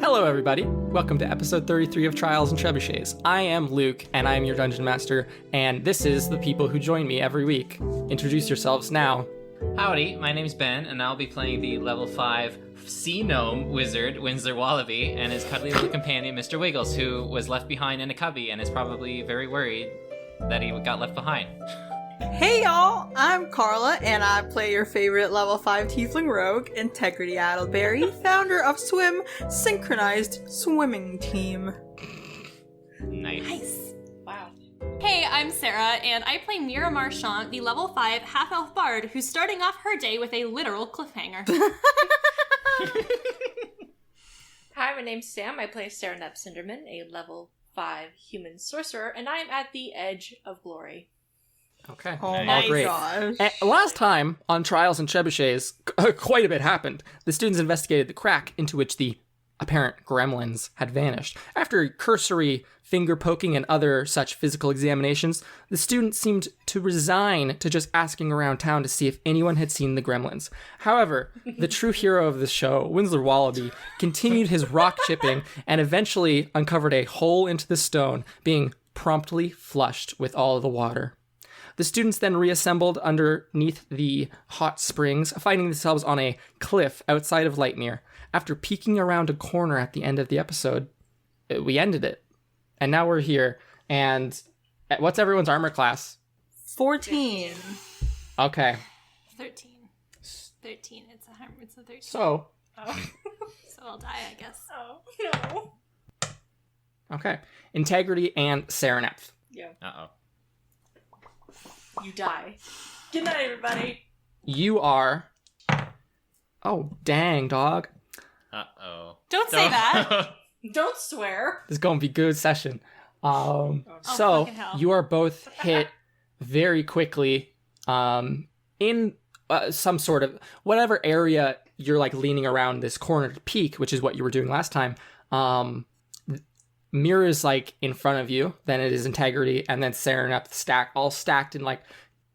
Hello, everybody. Welcome to episode 33 of Trials and Trebuchets. I am Luke, and I am your Dungeon Master, and this is the people who join me every week. Introduce yourselves now. Howdy, my name's Ben, and I'll be playing the level 5 sea gnome wizard, Winsler Wallaby, and his cuddly little companion, Mr. Wiggles, who was left behind in a cubby and is probably very worried that he got left behind. Hey y'all, I'm Kharla, and I play your favorite level 5 tiefling rogue, Integrity Addleberry, founder of Swim Synchronized Swimming Team. Nice. Wow. Hey, I'm Sarah, and I play Mira Marchant, the level 5 half-elf bard who's starting off her day with a literal cliffhanger. Hi, my name's Sam. I play Serinepth Cinderman, a level 5 human sorcerer, and I am at the edge of glory. Okay. Oh Nice. my Great. gosh. Last time on Trials and Trebuchets, quite a bit happened. The students investigated the crack into which the apparent gremlins had vanished. After cursory finger poking and other such physical examinations, the students seemed to resign to just asking around town to see if anyone had seen the gremlins. However, the true hero of the show, Winsler Wallaby, continued his rock chipping and eventually uncovered a hole into the stone, being promptly flushed with all of the water. The students then reassembled underneath the hot springs, finding themselves on a cliff outside of Lightmere. After peeking around a corner at the end of the episode, we ended it. And now we're here. And what's everyone's armor class? 14. Okay. 13. 13. It's a 13. So, So I'll die, I guess. Oh, no. okay. Integrity and Serinepth. Yeah. Uh-oh. You die. Good night, everybody. You are... Oh, dang, dog. Uh-oh. Don't say that. Don't swear. This is going to be a good session. So, fucking hell. you are both hit very quickly in some sort of... Whatever area you're, like, leaning around this corner to peek, which is what you were doing last time, Mira's, like, in front of you, then it is Integrity, and then Serinepth all stacked in, like,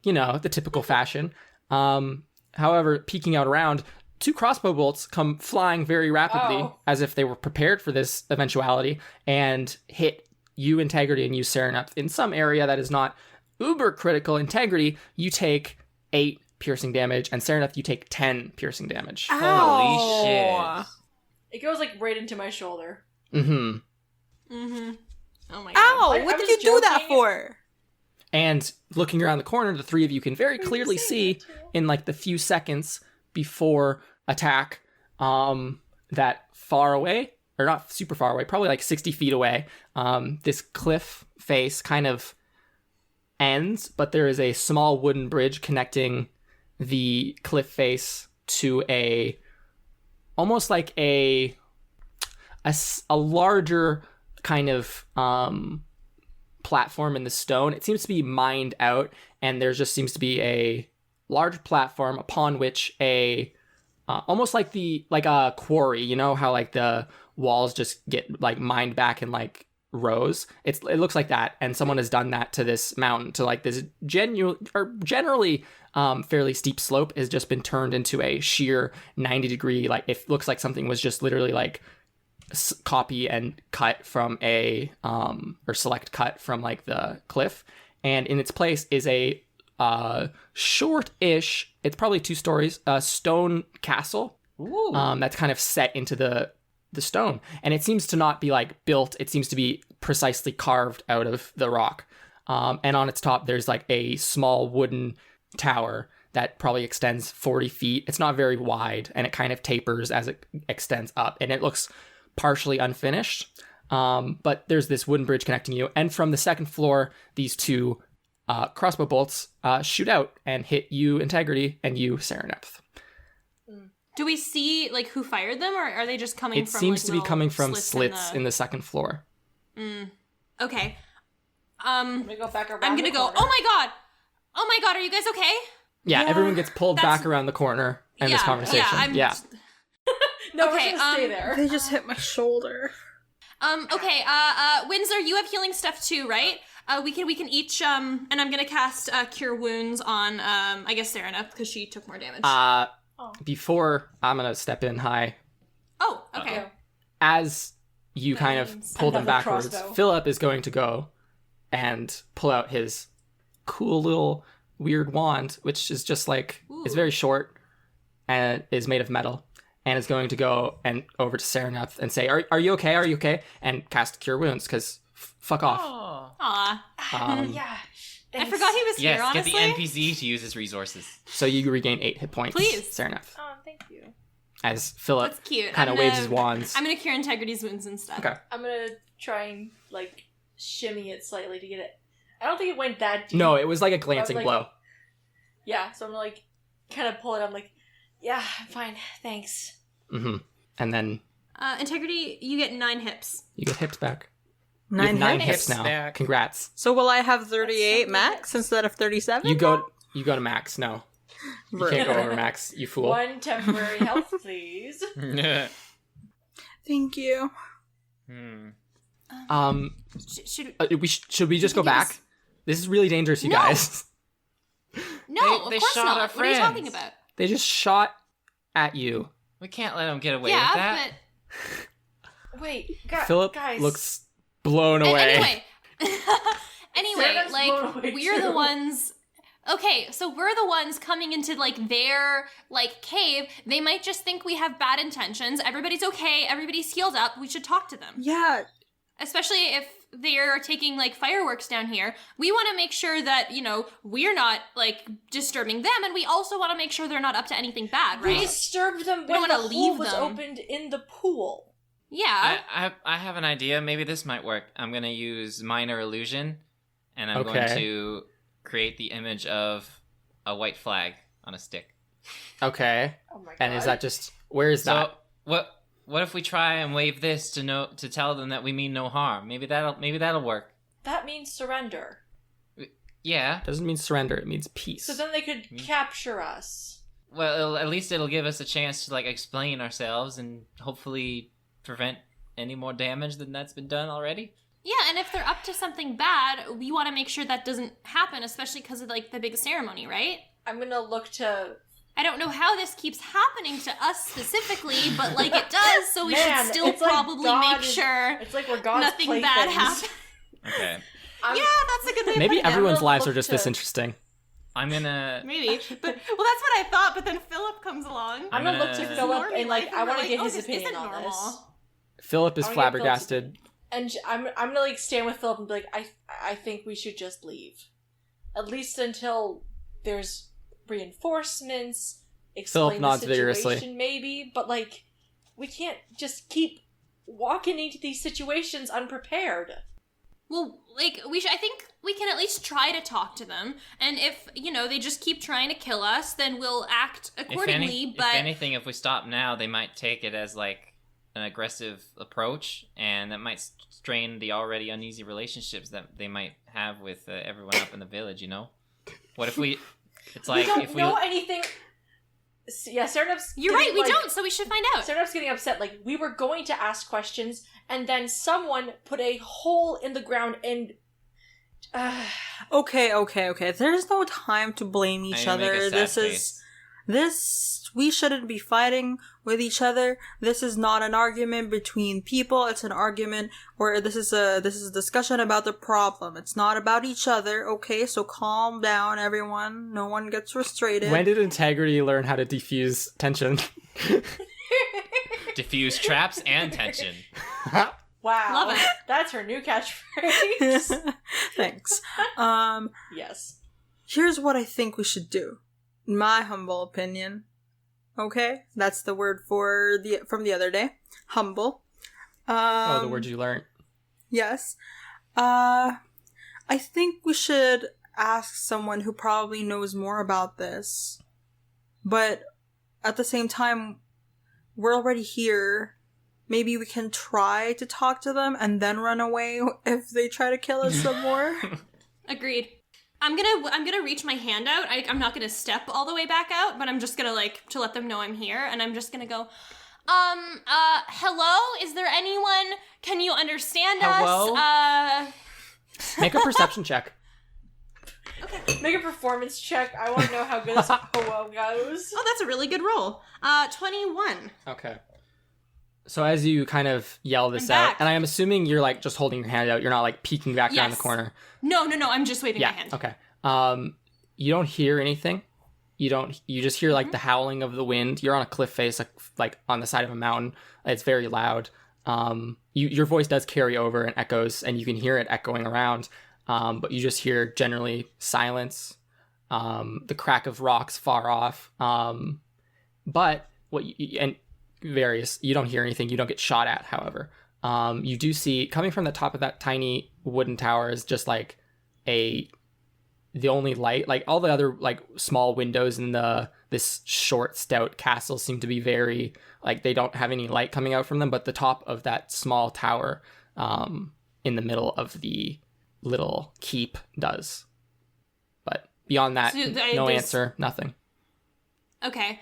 you know, the typical fashion. However, peeking out around, 2 crossbow bolts come flying very rapidly, as if they were prepared for this eventuality, and hit you, Integrity, and you, Serinepth, in some area that is not uber critical. Integrity, you take 8 piercing damage, and Serinepth, you take 10 piercing damage. Holy shit. It goes, like, right into my shoulder. Mm-hmm. Mm-hmm. Oh my god. Ow! Like, What I'm did you just do that joking. for? And looking around the corner, the 3 of you can very clearly see in like the few seconds before attack that far away, or not super far away, probably like 60 feet away, this cliff face kind of ends, but there is a small wooden bridge connecting the cliff face to almost like a larger kind of platform in the stone. It seems to be mined out, and there just seems to be a large platform upon which almost like a quarry. You know how like the walls just get like mined back in like rows. It looks like that, and someone has done that to this mountain, to like this generally fairly steep slope has just been turned into a sheer 90-degree. Like it looks like something was just literally like copy and cut from or select cut from like the cliff, and in its place is a short-ish, it's probably 2 stories, stone castle. Ooh. That's kind of set into the stone, and it seems to not be like built, it seems to be precisely carved out of the rock, and on its top there's like a small wooden tower that probably extends 40 feet. It's not very wide, and it kind of tapers as it extends up, and it looks partially unfinished, but there's this wooden bridge connecting you, and from the second floor these 2 crossbow bolts shoot out and hit you, Integrity, and you, Serinepth. Do we see like who fired them, or are they just coming It from seems like, to be little coming from slits in the second floor. Okay. I'm gonna go back around. I'm gonna the go. corner. Oh my god, are you guys okay? Yeah, Yeah, everyone gets pulled that's- back around the corner in this conversation. I'm No, Okay, we're just gonna stay there. They just hit my shoulder. Okay, Winsler, you have healing stuff too, right? We can each, and I'm gonna cast Cure Wounds on, I guess Serinepth, because she took more damage. Before I'm gonna step in, hi. Oh, okay. as you kind of Names. pull them Another backwards, crossbow. Philip is going to go and pull out his cool little weird wand, which is just like, it's Ooh. very short and is made of metal, and is going to go and over to Serinepth and say, are you okay? Are you okay? And cast Cure Wounds, because fuck off. Oh. Aw. Yeah. I Thanks. forgot he was Yes, here, honestly. get the NPC to use his resources. So you regain 8 hit points, Please. Serinepth, Oh, thank you. as Philip That's cute. kind I'm of waves gonna- his wands. I'm gonna cure Integrity's wounds instead. Okay. I'm gonna try and like shimmy it slightly to get it. I don't think it went that deep. No, it was like a glancing like- blow. Yeah, so I'm gonna like kind of pull it. I'm like, yeah, I'm fine, thanks. Mm-hmm. And then Integrity, you get 9 hips. you get hips back. You 9 have 9 hits. hips now. back. Congrats. So will I have 38 That's so max good. instead of 37? You go to max. No, you can't go over max. You fool. One temporary health, please. Thank you. Should Should we just go Give us- back? This is really dangerous, you No. guys. No, They of course shot not. our What are you talking friends. about? They just shot at you. We can't let him get away yeah, with that. Wait, Philip guys. looks blown but away. anyway, Sarah's blown like away we're the too. ones. Okay, so we're the ones coming into like their like cave. They might just think we have bad intentions. Everybody's okay. Everybody's healed up. We should talk to them. Yeah, Especially if they're taking like fireworks down here. We want to make sure that, you know, we're not like disturbing them, and we also want to make sure they're not up to anything bad, We right? disturbed them We don't when the wanna hole leave was them. opened in the pool. Yeah. I have an idea. Maybe this might work. I'm gonna use minor illusion, and I'm going Okay. to create the image of a white flag on a stick. Okay. Oh my god. And is that just where is that? So what if we try and wave this to tell them that we mean no harm? Maybe that'll work. That means surrender. Yeah. Doesn't mean surrender. It means peace. So then they could capture us. Well, at least it'll give us a chance to like explain ourselves and hopefully prevent any more damage than that's been done already. Yeah, and if they're up to something bad, we want to make sure that doesn't happen, especially because of like the big ceremony, right? I'm gonna look to. I don't know how this keeps happening to us specifically, but like it does, so we Man, should still it's like probably God make is- sure It's like we're God's nothing playthings. bad happens. Okay. I'm- Yeah, that's a good way of Maybe putting it. everyone's gonna lives are look just to- this interesting. I'm gonna. Maybe, but well, that's what I thought. But then Philip comes along. I'm gonna look to This is Philip normie and like life, I and want we're to get like, his oh, this opinion isn't on normal. this. Philip is I wanna get Philip's flabbergasted. And I'm gonna like stand with Philip and be like, I think we should just leave, at least until there's reinforcements. Explain Philip nods the situation, vigorously. maybe, but like we can't just keep walking into these situations unprepared. Well, like I think we can at least try to talk to them, and if they just keep trying to kill us, then we'll act accordingly. If anything, if we stop now, they might take it as like an aggressive approach, and that might strain the already uneasy relationships that they might have with everyone up in the village. What if we? It's like we don't if we. know anything. Yeah, Serenepth's You're getting, right, we like- don't, so we should find out. Serinepth's getting upset. Like, we were going to ask questions, and then someone put a hole in the ground and. Okay. There's no time to blame each I make a other. sad We shouldn't be fighting with each other. This is not an argument between people. It's an argument where this is a discussion about the problem. It's not about each other. Okay, so calm down, everyone. No one gets frustrated. When did Integrity learn how to defuse tension? Diffuse traps and tension. Wow. Love it. That's her new catchphrase. Thanks. Yes. Here's what I think we should do. In my humble opinion. Okay? That's the word from the other day. Humble. The word you learned. Yes. I think we should ask someone who probably knows more about this. But at the same time, we're already here. Maybe we can try to talk to them and then run away if they try to kill us some more. Agreed. I'm gonna reach my hand out. I'm not gonna step all the way back out, but I'm just gonna to let them know I'm here, and I'm just gonna go, hello? Is there anyone? Can you understand Hello? us? Make a perception check. Make a performance check. I want to know how good this hello goes. Oh, that's a really good roll. 21. Okay. So as you kind of yell this I'm out, back. and I am assuming you're like just holding your hand out, you're not like peeking back around the Yes. corner. No, I'm just waving my hand. Okay. You don't hear anything. You just hear like the howling of the wind. You're on a cliff face, like on the side of a mountain. It's very loud. Your voice does carry over and echoes, and you can hear it echoing around. But you just hear generally silence, the crack of rocks far off. But you don't hear anything. You don't get shot at, however. You do see, coming from the top of that tiny wooden tower is just like the only light. Like all the other like small windows in this short, stout castle seem to be very, like they don't have any light coming out from them, but the top of that small tower in the middle of the little keep does. But beyond that, no there's- answer, nothing. Okay.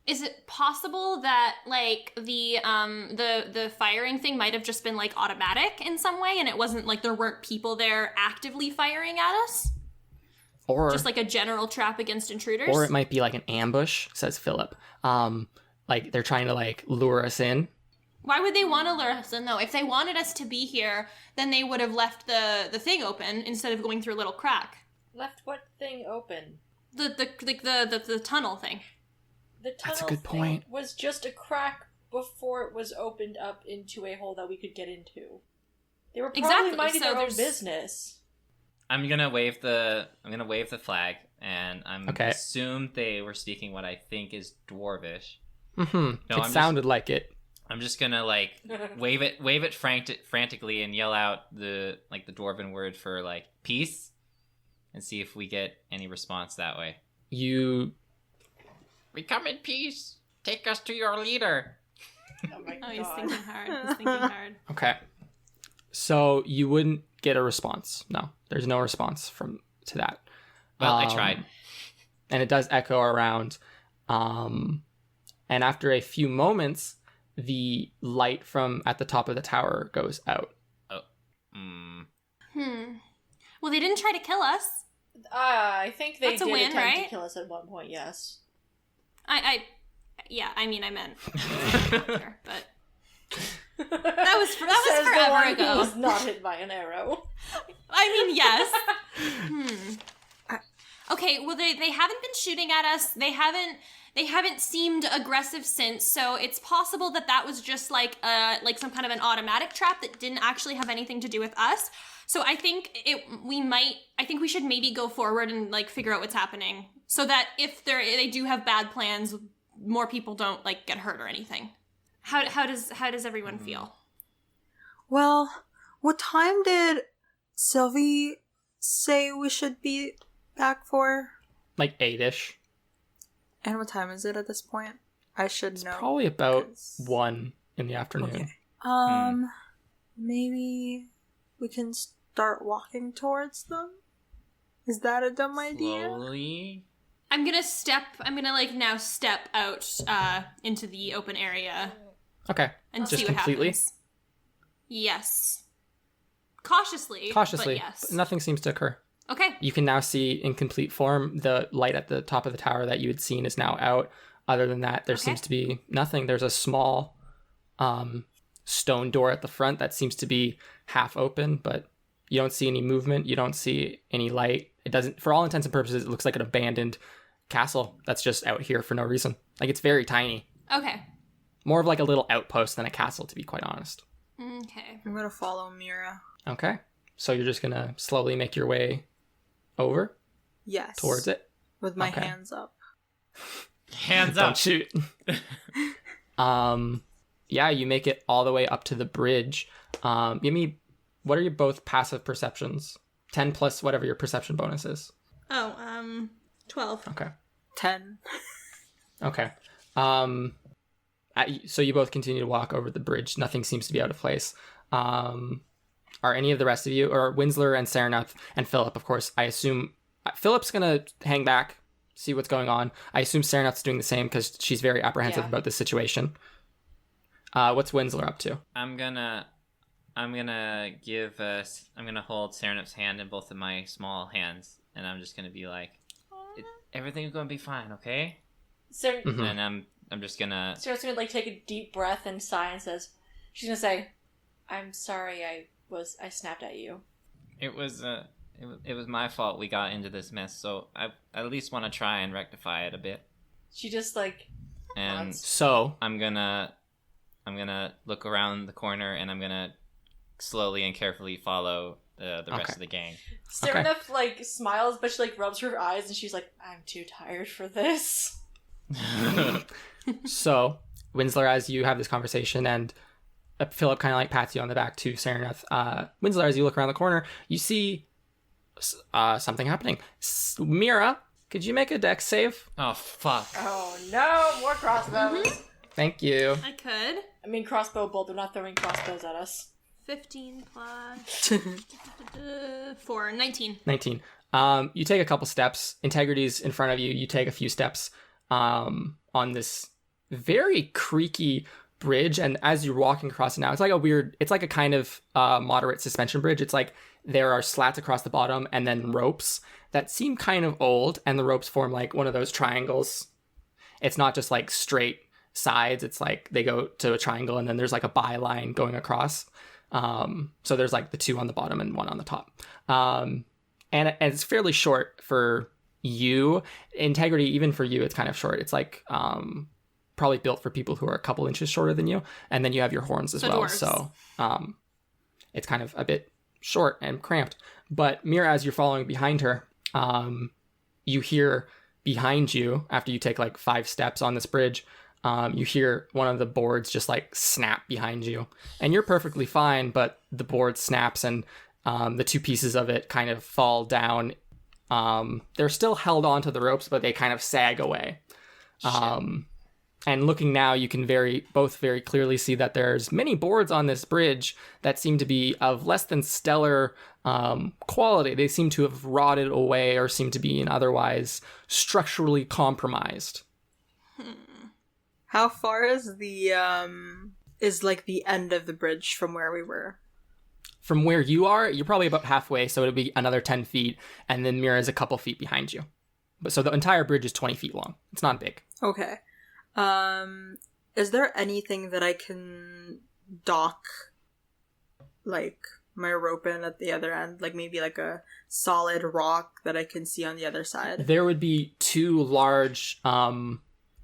Is it possible that like the firing thing might have just been like automatic in some way, and it wasn't like there weren't people there actively firing at us? Or Just like a general trap against intruders? Or it might be like an ambush, says Philip. Like they're trying to like lure us in. Why would they want to lure us in though? If they wanted us to be here, then they would have left the thing open instead of going through a little crack. Left what thing open? The tunnel thing. The tunnel That's a good thing point. was just a crack before it was opened up into a hole that we could get into. They were probably Exactly, minding so their own there's- business. I'm gonna wave the flag, and Okay. assume they were speaking what I think is dwarvish. Mm-hmm. No, It sounded like it. I'm just gonna like wave it frantically and yell out the dwarven word for like peace, and see if we get any response that way. We come in peace. Take us to your leader. Oh my Oh, he's god. thinking hard. Okay. So you wouldn't get a response. No, there's no response to that. Well, I tried. And it does echo around. And after a few moments, the light from at the top of the tower goes out. Well, they didn't try to kill us. I think they That's a did win, attempt right? to kill us at one point, yes. I meant but that was Says the forever one ago. who was not hit by an arrow. I mean, yes. Okay, well they haven't been shooting at us. They haven't seemed aggressive since. So it's possible that was just like some kind of an automatic trap that didn't actually have anything to do with us. So I think we should maybe go forward and like figure out what's happening, so that if they do have bad plans, more people don't like get hurt or anything. How does everyone feel? Well, what time did Sylvie say we should be back for? Like 8-ish. And what time is it at this point? I should It's know. probably about 'cause- 1 in the afternoon. Okay. Maybe we can start walking towards them? Is that a dumb idea? Slowly. I'm gonna like now step out into the open area Okay. and Just see what completely? happens. Yes. Cautiously. Cautiously. But yes. But nothing seems to occur. Okay. You can now see in complete form the light at the top of the tower that you had seen is now out. Other than that, there seems to be nothing. There's a small stone door at the front that seems to be half open, but you don't see any movement. You don't see any light. It doesn't, for all intents and purposes, it looks like an abandoned castle that's just out here for no reason. Like, it's very tiny. Okay. More of like a little outpost than a castle, to be quite honest. Okay. I'm gonna follow Mira. Okay. So you're just gonna slowly make your way over Yes. towards it. With my Okay. hands up. Hands Don't up. shoot. Yeah, you make it all the way up to the bridge. Give me, what are your both passive perceptions? 10 plus whatever your perception bonus is. Oh, 12. Okay. 10. Okay. So you both continue to walk over the bridge. Nothing seems to be out of place. Are any of the rest of you, or Winsler and Serinepth and Philip, of course, I assume Philip's gonna hang back, see what's going on. I assume Serenepth's doing the same because she's very apprehensive about this situation. What's Winsler up to? I'm gonna hold Serenepth's hand in both of my small hands, and I'm just gonna be like, everything's gonna be fine, okay? Sir, Mhm. And I'm I'm just gonna. Sarah's gonna like take a deep breath and sigh and says, she's gonna say, "I'm sorry, I snapped at you." It was my fault we got into this mess, so I at least want to try and rectify it a bit. She just like And nods. So, I'm gonna look around the corner and I'm gonna slowly and carefully follow the rest of the gang. Serinepth like smiles, but she like rubs her eyes and she's like, "I'm too tired for this." so Winsler, as you have this conversation, and Philip kind of like pats you on the back to Serinepth. Winsler, as you look around the corner, you see something happening. Mira, could you make a dex save? Oh fuck! Oh no, more crossbows. Thank you. I could. I mean crossbow bolt, they're not throwing crossbows at us. 15 plus 4, 19. 19. You take a couple steps. Integrity's in front of you. You take a few steps on this very creaky bridge, and as you're walking across it now, it's like a kind of moderate suspension bridge. It's like there are slats across the bottom and then ropes that seem kind of old, and the ropes form like one of those triangles. It's not just like straight sides. It's like they go to a triangle and then there's like a byline going across. So there's like the two on the bottom and one on the top. And it's fairly short for you. Integrity, even for you, it's kind of short. It's like probably built for people who are a couple inches shorter than you. And then you have your horns as well. Dwarves. So it's kind of a bit short and cramped. But Mira, as you're following behind her, you hear behind you, after you take like 5 steps on this bridge, you hear one of the boards just like snap behind you, and you're perfectly fine, but the board snaps and the 2 pieces of it kind of fall down. They're still held onto the ropes, but they kind of sag away. And looking now, you can both very clearly see that there's many boards on this bridge that seem to be of less than stellar quality. They seem to have rotted away or seem to be otherwise structurally compromised. How far is the end of the bridge from where we were? From where you are, you're probably about halfway, so it'll be another 10 feet, and then Mira is a couple feet behind you. But so the entire bridge is 20 feet long. It's not big. Okay. Is there anything that I can dock, like, my rope in at the other end? Like, maybe like a solid rock that I can see on the other side? There would be 2 large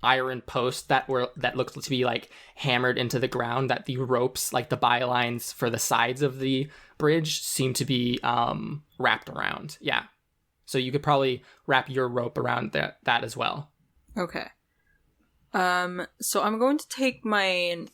iron posts that looked to be like hammered into the ground, that the ropes, like the bylines for the sides of the bridge, seem to be wrapped around. Yeah. So you could probably wrap your rope around that as well. Okay. So I'm going to take my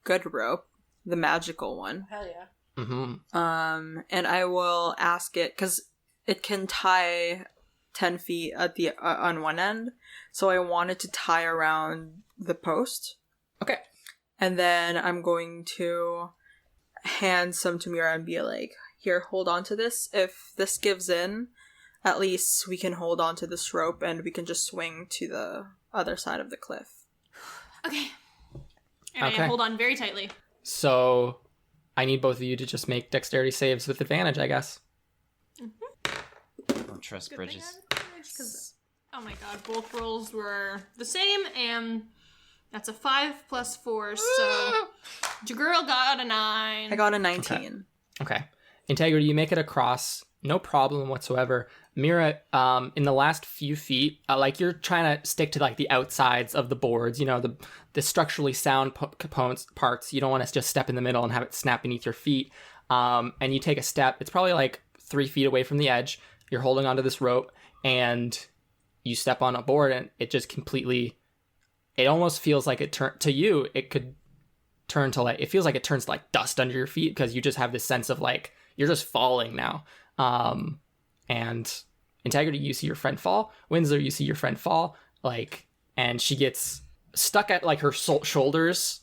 good rope, the magical one. Hell yeah. Mm-hmm. And I will ask it, because it can tie 10 feet at the on one end, so I wanted to tie around the post. Okay. And then I'm going to hand some to Mira and be like, "Here, hold on to this. If this gives in, at least we can hold on to this rope and we can just swing to the other side of the cliff." Okay. And Okay. I hold on very tightly. So I need both of you to just make dexterity saves with advantage, I guess. Don't trust Good thing I bridges. had advantage, 'cause- oh my god, both rolls were the same, and that's a 5 plus 4, so your girl got a 9. I got a 19. Okay. Integrity, you make it across, no problem whatsoever. Mira, in the last few feet, like you're trying to stick to like the outsides of the boards, you know, the structurally sound components parts. You don't want to just step in the middle and have it snap beneath your feet. And you take a step. It's probably like 3 feet away from the edge. You're holding onto this rope, and you step on a board, and it just completely. It almost feels like it to you. It could turn to like, it feels like it turns to like dust under your feet, because you just have this sense of like you're just falling now. And Integrity, you see your friend fall. Winsler, you see your friend fall. Like, and she gets stuck at like her shoulders,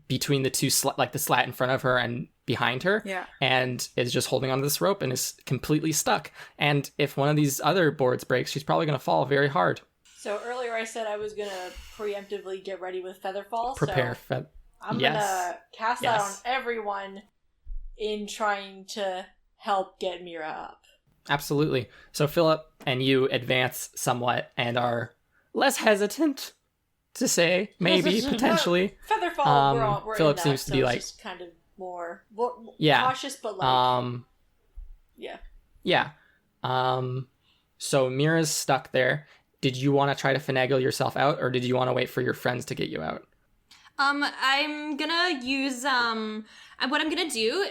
between the two like the slat in front of her and behind her. Yeah. And is just holding onto this rope and is completely stuck. And if one of these other boards breaks, she's probably gonna fall very hard. So earlier I said I was gonna preemptively get ready with Featherfall. Prepare. So I'm Yes. gonna cast that on Yes. everyone in trying to help get Mira up. Absolutely. So Philip and you advance somewhat and are less hesitant to say, maybe, potentially. Featherfall, we're Philip in that, seems to so be it's like, just kind of more yeah, cautious, but like, yeah. yeah. So Mira's stuck there. Did you want to try to finagle yourself out, or did you want to wait for your friends to get you out? I'm gonna use, what I'm gonna do,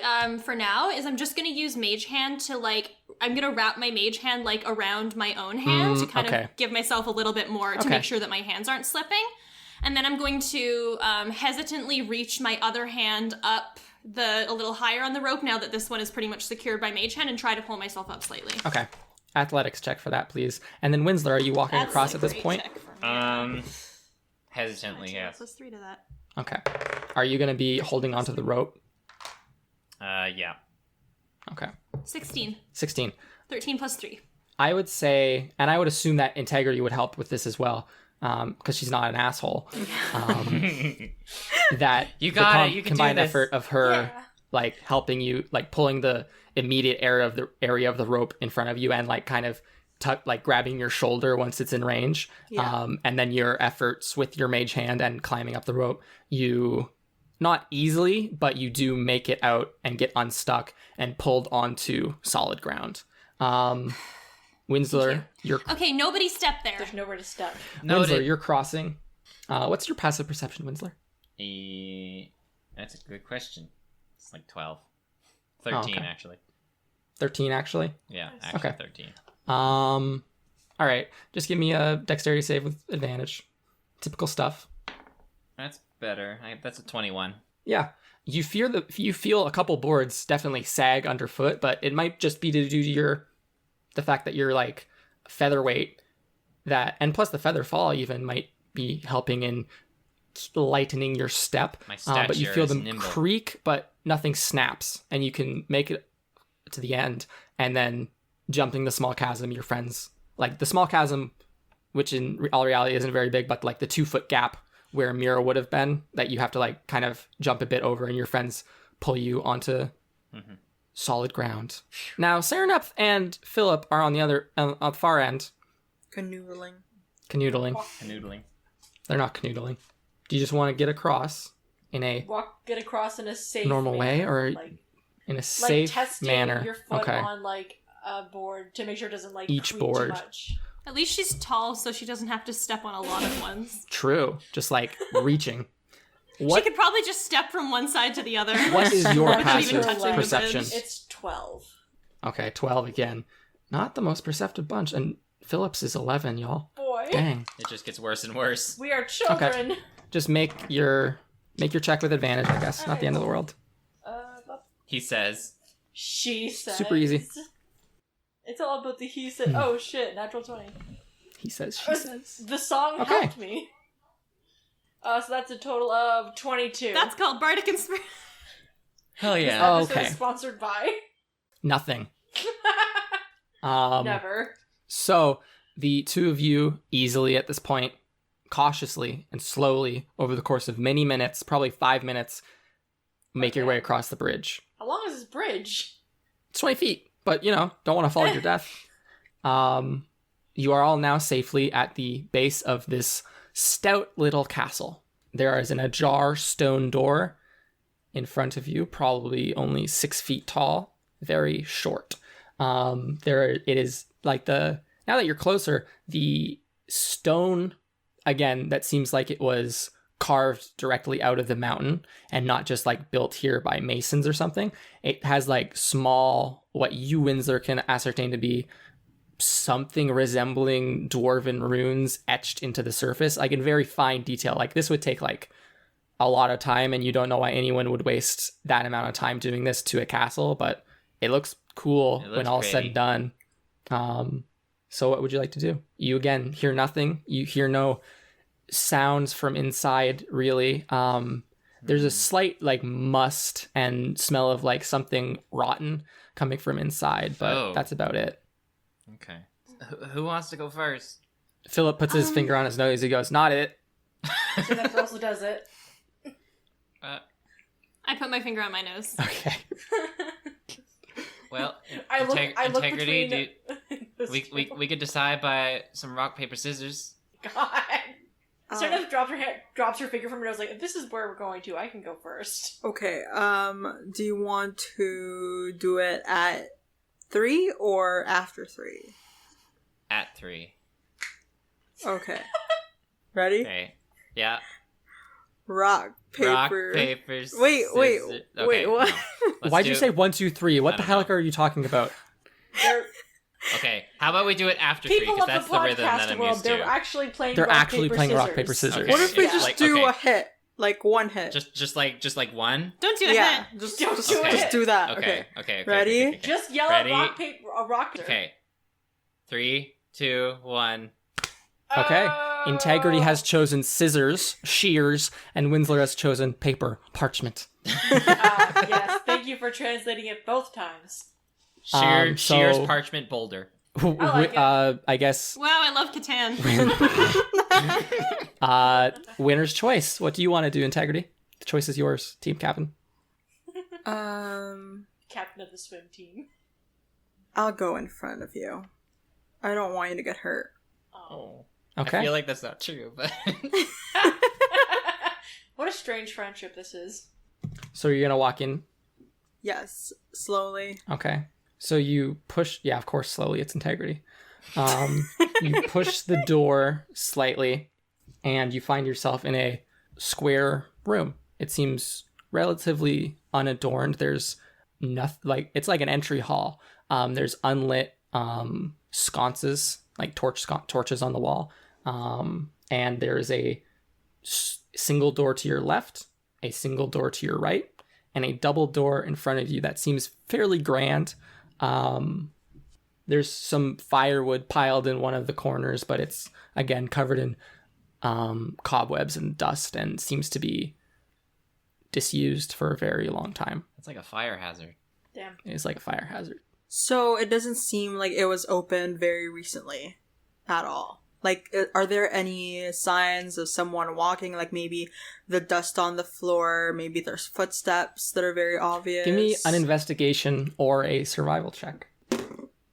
for now is I'm just gonna use Mage Hand to, like, I'm gonna wrap my Mage Hand, like, around my own hand to kind of give myself a little bit more to make sure that my hands aren't slipping. And then I'm going to, hesitantly reach my other hand up a little higher on the rope now that this one is pretty much secured by Mage Hand and try to pull myself up slightly. Okay. Athletics check for that, please. And then Winsler, are you walking across at this point? Hesitantly, yes. Plus 3 to that. Okay. Are you going to be holding onto the rope? Yeah. Okay. 16. 16. 13 plus 3. I would say, and I would assume that integrity would help with this as well, because she's not an asshole. That you got it. You can combined do this. effort of her like helping you, like pulling the immediate area of the rope in front of you, and like kind of like grabbing your shoulder once it's in range. And then your efforts with your mage hand and climbing up the rope, you not easily, but you do make it out and get unstuck and pulled onto solid ground. Winsler, you're Okay, nobody step there. There's nowhere to step. Winsler, you're crossing. What's your passive perception, Winsler? That's a good question. It's like 12. 13, actually. 13, actually? Yeah, actually 13. All right. Just give me a dexterity save with advantage. Typical stuff. That's better. That's a 21. Yeah. You feel a couple boards definitely sag underfoot, but it might just be due to the fact that you're like featherweight, and plus the feather fall even might be helping in lightening your step. My stature but you feel is them nimble. creak, but nothing snaps, and you can make it to the end, and then jumping the small chasm, your friends, like the small chasm, which in all reality isn't very big, but like the 2-foot gap where Mira would have been, that you have to like kind of jump a bit over, and your friends pull you onto solid ground. Now, Serinepth and Philip are on the far end. Canoodling. Canoodling. They're not canoodling. Do you just want to get across in a Get across in a safe normal manner, way, or like in a safe testing manner? your foot on like a board to make sure it doesn't like Each creak board. too much. At least she's tall, so she doesn't have to step on a lot of ones. True. Just like reaching. She could probably just step from one side to the other. What is your Without even passive touching the perception? bridge. It's 12. Okay, 12 again. Not the most perceptive bunch, and Phillips is 11, y'all. Boy, Dang. It just gets worse and worse. we are children. Just make your check with advantage, I guess. Not the end of the world. He says. She says. Super easy. It's all about the he said. Oh shit, natural 20. He says, she says. The song Okay. helped me. So that's a total of 22. That's called Bardic Inspiration. Hell yeah. Oh, This okay. is sponsored by. Nothing. Never. So the two of you easily at this point, cautiously and slowly over the course of many minutes, probably 5 minutes, make your way across the bridge. How long is this bridge? It's 20 feet, but don't want to fall to your death. You are all now safely at the base of this stout little castle. There is an ajar stone door in front of you, probably only 6 feet tall, very short. It is like now that you're closer, the stone, again, that seems like it was carved directly out of the mountain and not just like built here by masons or something. It has like small, what you, Winsler, can ascertain to be something resembling dwarven runes etched into the surface, like in very fine detail. Like this would take like a lot of time, and you don't know why anyone would waste that amount of time doing this to a castle, but it looks cool when all said and done. So what would you like to do? You again hear nothing. You hear no sounds from inside, really. There's a slight like must and smell of like something rotten coming from inside, but that's about it. Okay. Who wants to go first? Philip puts his finger on his nose. He goes, "Not it." So that also does it. I put my finger on my nose. Okay. Well, I look integrity. between We could decide by some rock paper scissors. God. Serinepth drops her finger from her nose like, if this is where we're going to, I can go first. Okay, do you want to do it at 3 or after 3? At 3. Okay. Ready? Okay. Yeah. Rock, paper... Rock, paper, Wait, scissors. Okay, what? no. Let's Why'd do you it. say 1, 2, 3? What I the don't heck know. are you talking about? Okay, how about we do it after 3, People because of that's the the rhythm that podcast I'm world, used they're to. actually playing They're rock, actually paper, playing scissors. rock, paper, scissors. Okay. What if we Yeah. just Like, do okay. a hit? Like one hit? Just like one? Don't do a yeah, hit. just Don't do it. just do that. Okay. Okay. Okay. Ready? Okay. Just yell Ready? at rock, paper. Okay. 3, 2, 1. Okay. Oh. Integrity has chosen scissors, shears, and Winsler has chosen paper, parchment. Yes, thank you for translating it both times. So- Shears, parchment, boulder. like it. I guess Wow, I love Catan. winner's choice. What do you want to do, Integrity? The choice is yours, team captain. Captain of the swim team. I'll go in front of you. I don't want you to get hurt. Oh. Okay. I feel like that's not true, but What a strange friendship this is. So you're gonna walk in. Yes, slowly. Okay. So you push. Yeah, of course, slowly. It's Integrity. You push the door slightly, and you find yourself in a square room. It seems relatively unadorned. There's nothing like it's like an entry hall. There's unlit sconces, like torches on the wall, and there's a single door to your left, a single door to your right, and a double door in front of you that seems fairly grand. There's some firewood piled in one of the corners, but it's again covered in cobwebs and dust and seems to be disused for a very long time. it's like a fire hazard. Damn. It's like a fire hazard. So it doesn't seem like it was opened very recently at all. Like, are there any signs of someone walking? Like maybe the dust on the floor, maybe there's footsteps that are very obvious. Give me an investigation or a survival check.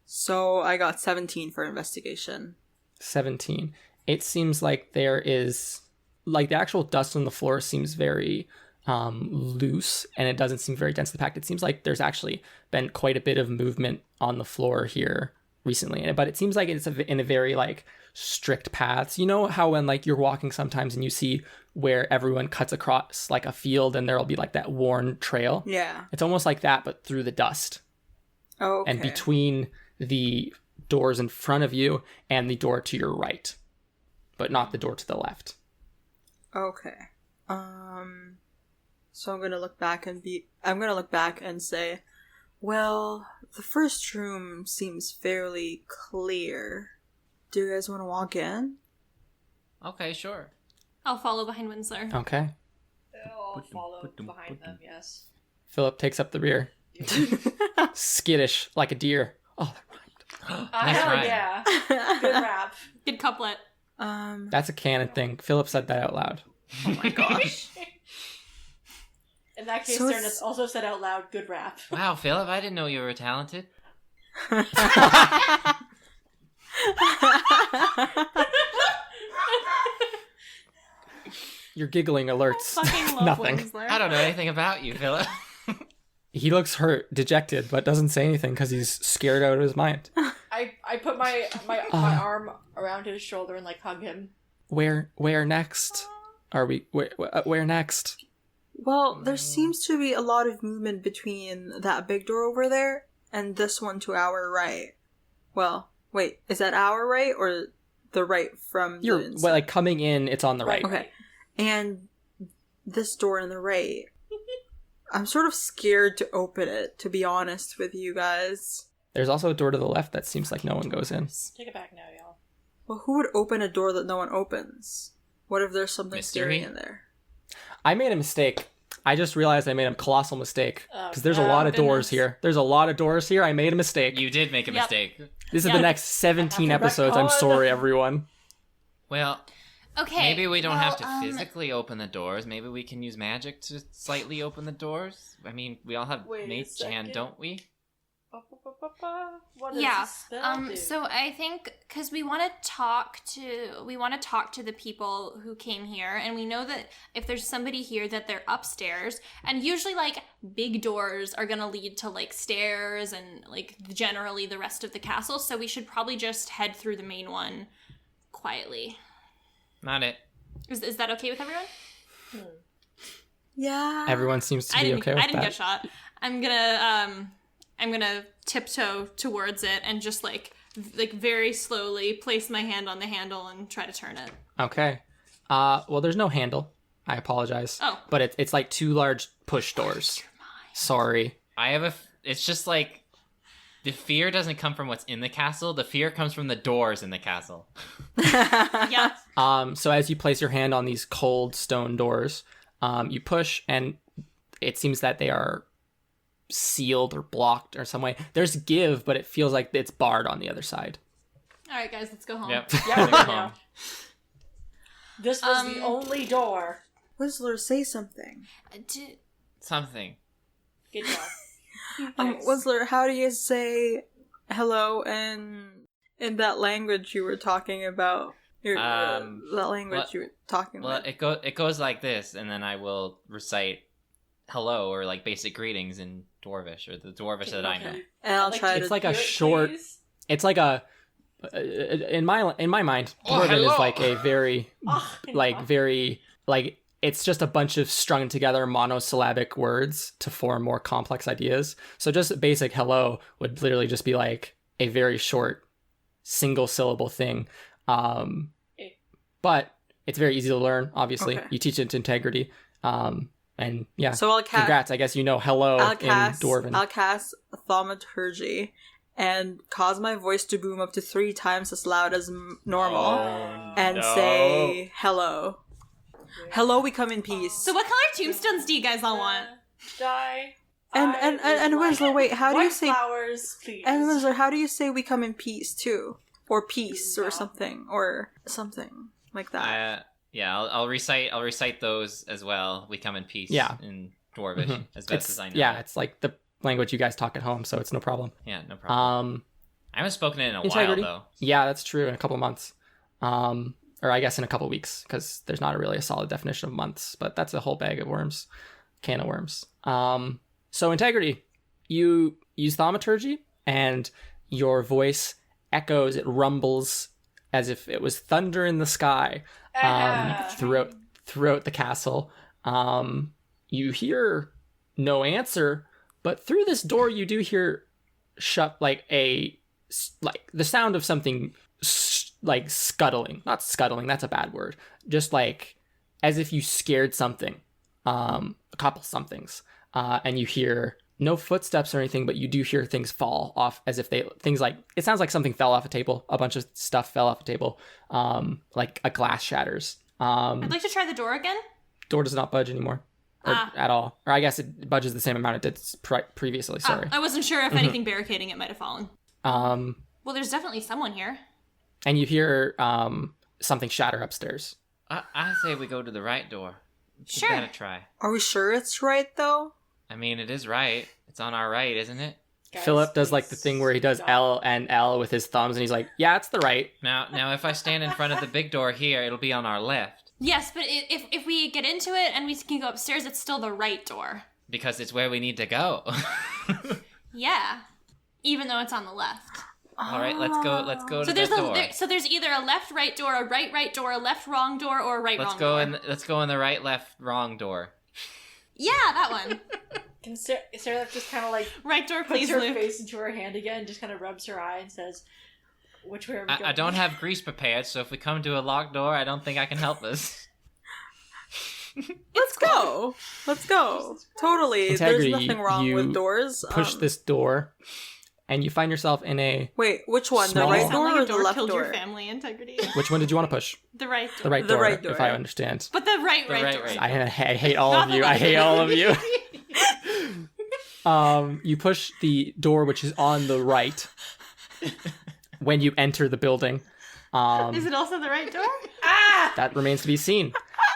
So I got 17 for investigation. 17. It seems like there is, like the actual dust on the floor seems very loose, and it doesn't seem very densely packed. It seems like there's actually been quite a bit of movement on the floor here recently, but it seems like it's in a very like strict paths. You know how when like you're walking sometimes and you see where everyone cuts across like a field and there'll be like that worn trail? Yeah. It's almost like that, but through the dust. Oh, okay. And between the doors in front of you and the door to your right, but not the door to the left. Okay. So I'm gonna look back and say, well, the first room seems fairly clear. Do you guys want to walk in? Okay, sure. I'll follow behind Winsler. Okay. I'll follow behind them, yes. Philip takes up the rear. Skittish like a deer. Oh, that rhymed. Nice Hell rhyme. yeah. Good rap. Good couplet. That's a canon thing. Philip said that out loud. Oh my gosh. In that case, So Serinepth it's- also said out loud, good rap. Wow, Philip, I didn't know you were talented. Your giggling alerts Fucking love nothing. Winsler. I don't know anything about you, Philip. He looks hurt, dejected, but doesn't say anything because he's scared out of his mind. I put my arm around his shoulder and like hug him. Where next? Are we where next? Well, there seems to be a lot of movement between that big door over there and this one to our right. Well, wait, is that our right or the right from the You're inside? like coming in. It's on the right. Okay. And this door on the right. I'm sort of scared to open it, to be honest with you guys. There's also a door to the left that seems like no one goes in. Take it back now, y'all. Well, who would open a door that no one opens? What if there's something Mystery? scary in there? I made a mistake. I just realized I made a colossal mistake Oh, because there's a lot of doors goodness. here. There's a lot of doors here. I made a mistake. You did make a Yep. mistake. This is Yeah. the next 17 After episodes. I'm Recon. sorry, everyone. Well, Okay. maybe we don't have to well, physically open the doors. Maybe we can use magic to slightly open the doors. I mean, we all have Wait a mage hand, second. don't we? What does Yeah. the spell do? So I think because we want to talk to the people who came here, and we know that if there's somebody here that they're upstairs, and usually like big doors are gonna lead to like stairs and like generally the rest of the castle. So we should probably just head through the main one quietly. Not it. Is that okay with everyone? Yeah. Everyone seems to be okay with I didn't that. get shot. I'm gonna tiptoe towards it and just like very slowly place my hand on the handle and try to turn it. Okay. Well, there's no handle. I apologize. Oh. But it's like two large push doors. Sorry. I have it's just like, the fear doesn't come from what's in the castle. The fear comes from the doors in the castle. Yeah. So as you place your hand on these cold stone doors, you push, and it seems that they are sealed or blocked or some way. There's give, but it feels like it's barred on the other side. All right, guys, let's go home. Yep. Yeah, Go I home. know. This was the only door. Whistler, say something. Something. Good job. Whistler, how do you say hello in that language you were talking about? That language well- you were talking Well, about. it goes like this, and then I will recite hello or like basic greetings in Dwarvish, or the Dwarvish that I know. And I'll try It's to... like a Hear it, short. please? It's like a. In my mind, Oh, Dwarven is hello. like a very Oh, like very like it's just a bunch of strung together monosyllabic words to form more complex ideas. So just basic hello would literally just be like a very short single syllable thing. But it's very easy to learn, obviously. Okay. You teach it to integrity. And yeah. So I'll cast... Congrats, I guess you know hello in Dwarven. I'll cast Thaumaturgy and cause my voice to boom up to 3 times as loud as normal and say hello. Hello, we come in peace. So what color tombstones do you guys all want? Die. And Winsler, wait, how do you say... flowers, please? And Winsler, how do you say we come in peace too? Or peace or something like that. Yeah, I'll recite those as well. We come in peace. Yeah. In Dwarvish, Mhm. as best as I know. Yeah, it's like the language you guys talk at home, so it's no problem. Yeah, no problem. I haven't spoken it in a Integrity. while, though. Yeah, that's true. In a couple months, or I guess in a couple weeks, because there's not really a solid definition of months. But that's a whole bag of worms, can of worms. So integrity, you use thaumaturgy, and your voice echoes. It rumbles as if it was thunder in the sky throughout the castle. You hear no answer, but through this door you do hear like the sound of something like scuttling. Not scuttling, that's a bad word. Just like as if you scared something, a couple somethings, and you hear no footsteps or anything, but you do hear things fall off as if things like, it sounds like something fell off a table. A bunch of stuff fell off a table, like a glass shatters. I'd like to try the door again. Door does not budge anymore. At all. Or I guess it budges the same amount it did previously, sorry. I wasn't sure if anything barricading it might have fallen. Um, Well, there's definitely someone here. and you hear something shatter upstairs. I say we go to the right door. Sure. Give that a try. Are we sure it's right though? I mean, it is right. It's on our right, isn't it? Guys, Philip does like the please thing where he does stop. L and L with his thumbs, and he's like, yeah, it's the right. Now, if I stand in front of the big door here, it'll be on our left. Yes, but if we get into it and we can go upstairs, it's still the right door. Because it's where we need to go. Yeah. Even though it's on the left. All right, let's go So to there's the door. so there's either a left right door, a right door, a left wrong door, or a right Let's wrong go door. let's go in the right, left, wrong door. Yeah, that one. Can Serinepth just kind of like Right door, puts please, her Luke. face into her hand again, just kind of rubs her eye and says, "Which way are we going?" I don't have grease prepared, so if we come to a locked door, I don't think I can help us. Let's go. Let's go. Totally. Integrity, There's nothing wrong you with doors. Push this door, and you find yourself in a... Wait, which one? Small- The right Sound door like or a the door left killed door? your family integrity. Which one did you want to push? The right door. The right The door, right door. if I understand. But the right The right door. right. I hate all Not of the you. I left hate door. all of you. You push the door, which is on the right, when you enter the building. Is it also the right door? That remains to be seen.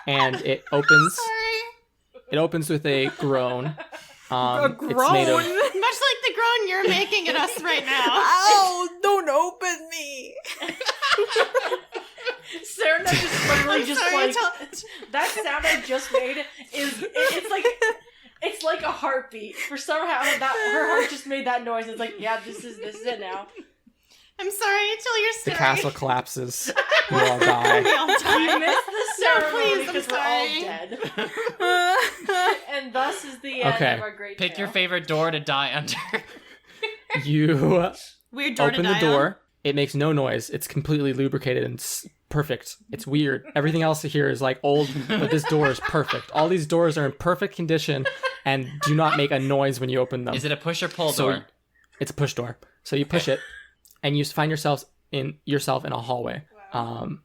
And it opens. Sorry. It opens with a groan. A It's made of groan? Much like the groan you're making at us right now. Ow! Don't open me. Serinepth is literally just that sound I just made it's like a heartbeat. For somehow that her heart just made that noise. It's like, yeah, this is it now. I'm sorry until you're The sorry. castle collapses. You all die. We all die. We missed the ceremony please, I'm because we're all dead. And thus is the end Okay. of our great Pick tale. your favorite door to die under. You Weird door open to the die door. on. It makes no noise. It's completely lubricated and perfect. It's weird. Everything else here is like old, but this door is perfect. All these doors are in perfect condition and do not make a noise when you open them. Is it a push or pull So door? it's a push door. So you push it, and you find yourself in a hallway.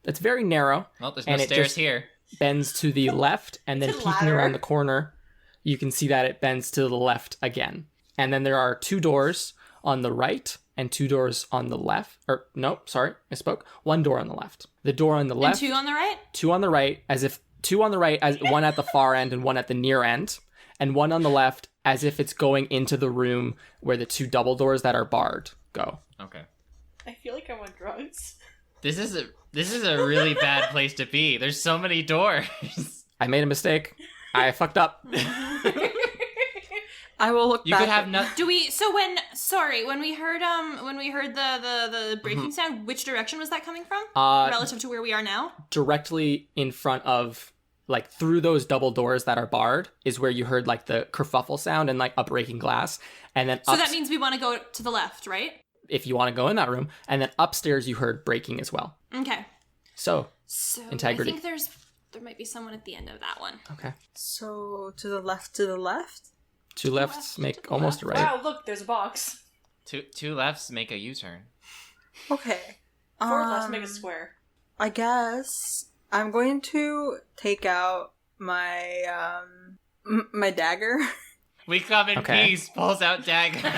It's very narrow. Well, there's no and it stairs just- here. Bends to the left, and then It's a peeking ladder. around the corner, you can see that it bends to the left again. And then there are 2 doors on the right and 2 doors on the left. Or no, sorry, I spoke. 1 door on the left. The door on the And left, 2 on the right? 2 on the right, as if 2 on the right, as one at the far end and one at the near end, and 1 on the left, as if it's going into the room where the 2 double doors that are barred go. Okay. I feel like I'm on drugs. This is a really bad place to be. There's so many doors. I made a mistake. I fucked up. I will look You back. could have no. Do we when we heard the breaking sound, which direction was that coming from? Relative to where we are now? Directly in front of, like, through those double doors that are barred is where you heard, like, the kerfuffle sound and, like, a breaking glass. And then So that means we want to go to the left, right? if you want to go in that room. And then upstairs you heard breaking as well. Okay. So, So Integrity. I think there might be someone at the end of that one. okay. So to the left, to the left. 2 lefts make almost a right. Wow, look, there's a box. Two lefts make a U-turn. Okay. 4 lefts make a square. I guess I'm going to take out my my dagger. We come in Okay. peace. Pulls out dagger.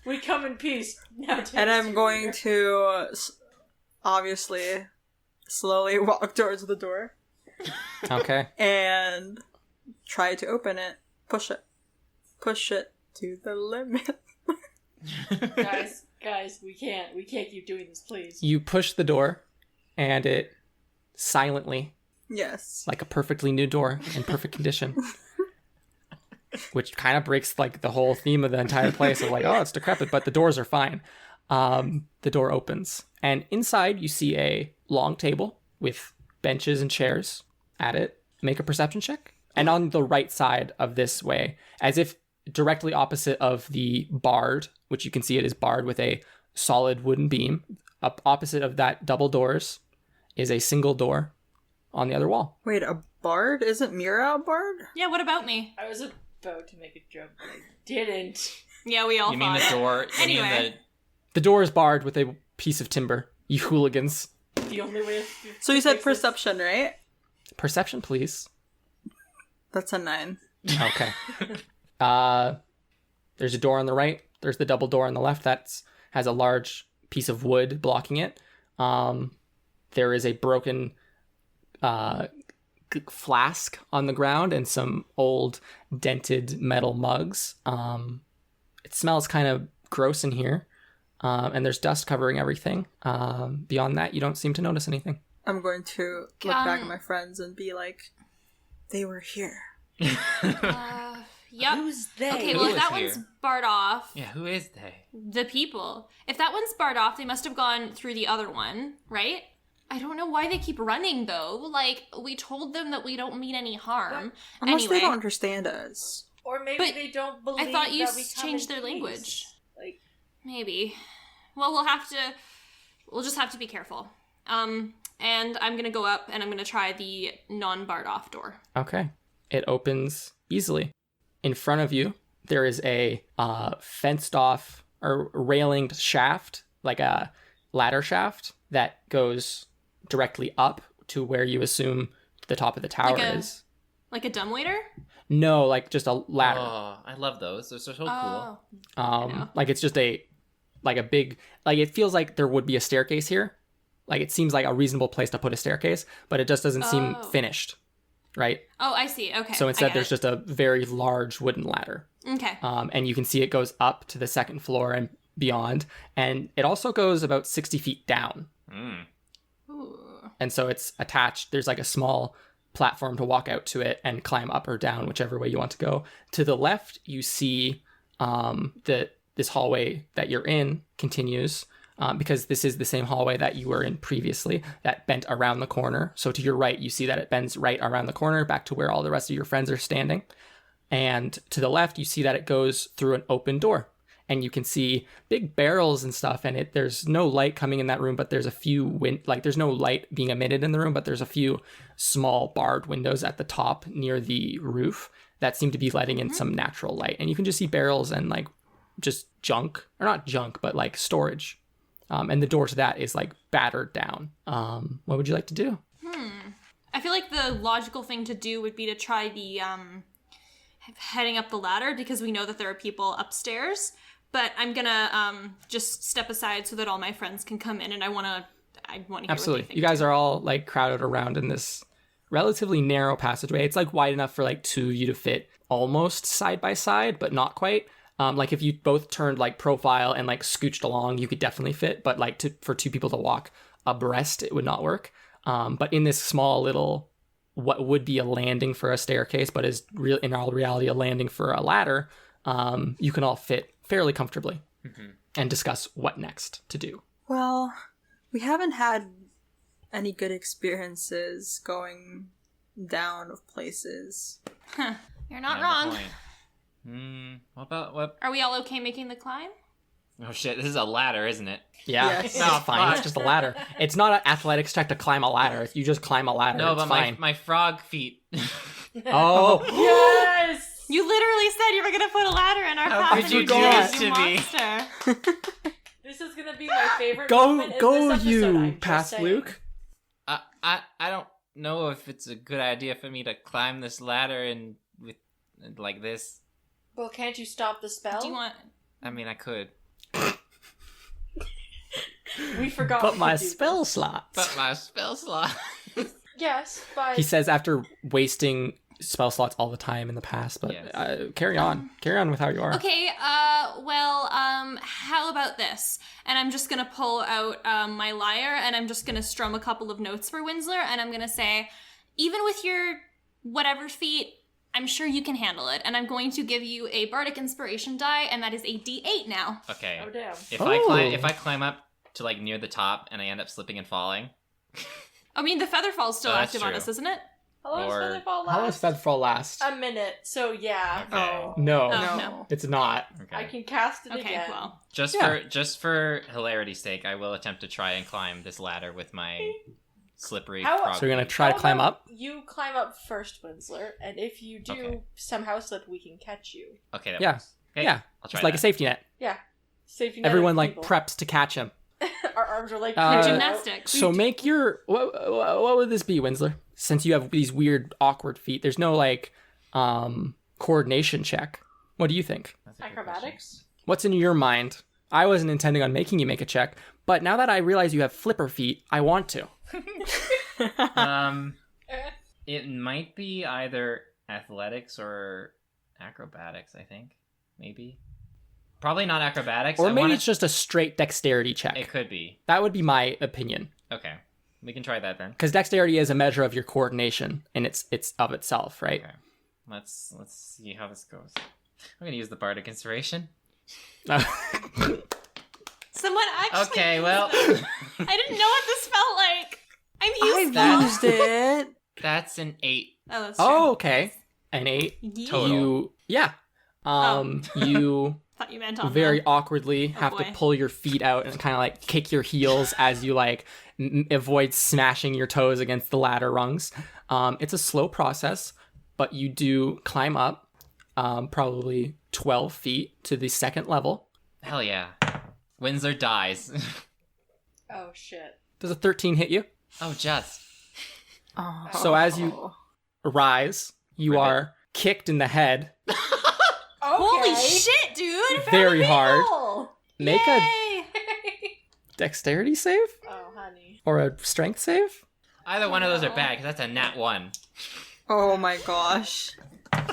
We come in peace. Now take And us I'm going to obviously slowly walk towards the door Okay. and try to open it. Push it to the limit. Guys, we can't keep doing this, please. You push the door and it silently, Yes. like a perfectly new door in perfect condition, which kind of breaks, like, the whole theme of the entire place of, like, oh, it's decrepit, but the doors are fine. The door opens, and inside you see a long table with benches and chairs at it. Make a perception check. And on the right side of this way, as if directly opposite of the barred, which you can see it is barred with a solid wooden beam, up opposite of that double doors is a single door on the other wall. Wait, a bard? Isn't Mira a bard? Yeah, what about me? I was about to make a joke, but I didn't. Yeah, we all You mean thought. the door? You mean Anyway. The door is barred with a piece of timber. You hooligans. The only way. So you said fix this- perception, right? Perception, please. That's a 9. Okay. There's a door on the right. There's the double door on the left that has a large piece of wood blocking it. There is a broken flask on the ground and some old dented metal mugs. It smells kind of gross in here. And there's dust covering everything. Beyond that, you don't seem to notice anything. I'm going to look back at my friends and be like, they were here. Yep. Who's they? Okay, Who well, if is that here? one's barred off, Yeah, who is they? the people. If that one's barred off, they must have gone through the other one, right? I don't know why they keep running, though. Like, we told them that we don't mean any harm. Unless Anyway, they don't understand us. Or maybe But they don't believe. I thought you that we come changed in their peace. language. Like, Maybe. Well, we'll just have to be careful. And I'm gonna go up and I'm gonna try the non-barred off door. Okay. It opens easily. In front of you, there is a fenced off or railinged shaft, like a ladder shaft that goes directly up to where you assume the top of the tower Like a- is. Like a dumbwaiter? No, like just a ladder. Oh, I love those. Those are so cool. Oh. yeah. Like it's just a big, like it feels like there would be a staircase here. Like it seems like a reasonable place to put a staircase, but it just doesn't seem Oh. finished. right? Oh, I see. Okay. So I instead, get there's it. just a very large wooden ladder. Okay. And you can see it goes up to the second floor and beyond. And it also goes about 60 feet down. Ooh. And so it's attached. There's like a small platform to walk out to it and climb up or down, whichever way you want to go. To the left, you see that this hallway that you're in continues because this is the same hallway that you were in previously that bent around the corner. So to your right, you see that it bends right around the corner back to where all the rest of your friends are standing. And to the left, you see that it goes through an open door. And you can see big barrels and stuff, and there's no light coming in that room, but there's a few there's no light being emitted in the room, but there's a few small barred windows at the top near the roof that seem to be letting in some natural light. And you can just see barrels and like just junk, or not junk, but like storage. And the door to that is like battered down. What would you like to do? I feel like the logical thing to do would be to try the heading up the ladder because we know that there are people upstairs. But I'm gonna just step aside so that all my friends can come in, and I wanna hear what Absolutely. they think. You guys are all like crowded around in this relatively narrow passageway. It's like wide enough for like two of you to fit almost side by side, but not quite. Like if you both turned like profile and like scooched along, you could definitely fit. But like for two people to walk abreast, it would not work. But in this small little, what would be a landing for a staircase, but is in all reality a landing for a ladder, you can all fit fairly comfortably and discuss what next to do. Well, we haven't had any good experiences going down of places. You're not Yeah, wrong. good point. What about what? Are we all okay making the climb? Oh shit! This is a ladder, isn't it? Yeah, Yes. no, it's fine. It's just a ladder. It's not an athletics check to climb a ladder. If you just climb a ladder, No, it's but fine. my frog feet. Oh, Yes! You literally said you were gonna put a ladder in our How path, could and you you do did, this you to me? monster. This is gonna be my favorite moment in go, this episode, you I'm just Path saying. Luke. I don't know if it's a good idea for me to climb this ladder and with like this. Well, can't you stop the spell? Do you want? I mean, I could, We forgot. But we my could do spell this. slots. but my spell slot. Yes, but He says after wasting spell slots all the time in the past, but Yes. carry on with how you are. Okay, how about this? And I'm just gonna pull out my lyre, and I'm just gonna strum a couple of notes for Winsler, and I'm gonna say, even with your whatever feat, I'm sure you can handle it, and I'm going to give you a bardic inspiration die, and that is a D8 now. Okay. oh damn. If Oh. I climb up to like near the top and I end up slipping and falling. I mean, the Featherfall's still Oh, that's active on true. us, isn't it? How long Or- does Featherfall last? How does Featherfall last? A minute. So yeah. Okay. Oh. No, Oh, No. no. it's not. Okay. I can cast it Okay, again. well. Just for hilarity's sake, I will attempt to try and climb this ladder with my slippery How- frog. So you're gonna feet. try to How climb about up? You climb up first, Winsler, and if you do Okay. somehow slip, we can catch you. Okay. That Yeah. works. Okay, Yeah. I'll try It's like that. a safety net. Yeah. Safety net Everyone of like people. preps to catch him. Our arms are like Gymnastics. So make your what would this be, Winsler? Since you have these weird, awkward feet, there's no like coordination check. What do you think? That's a good Acrobatics. What's in your mind? I wasn't intending on making you make a check, but now that I realize you have flipper feet, I want to. question. It might be either athletics or acrobatics. I think maybe. Probably not acrobatics. Or I maybe wanna- it's just a straight dexterity check. It could be. That would be my opinion. Okay. We can try that then. Because dexterity is a measure of your coordination, and it's of itself, right? Okay. Let's see how this goes. I'm gonna use the bardic inspiration. Someone actually. Okay, well, I didn't know what this felt like. I'm I've used that. used it. that's an 8. Oh, that's true. Oh, okay. An 8. Yeah. Total. You, yeah. You Thought you meant on very the- awkwardly have to boy. pull your feet out and kind of like kick your heels as you like avoid smashing your toes against the ladder rungs. It's a slow process, but you do climb up probably 12 feet to the second level. Hell yeah. Winsler dies. Oh shit. Does a 13 hit you? Oh, just. Oh. So as you rise, you Ribbit. are kicked in the head Holy Okay. shit, dude! very hard. Cool. Make a Yay! dexterity save Oh, honey. or a strength save. Either one of those are bad, because that's a nat 1. Oh my gosh. I'm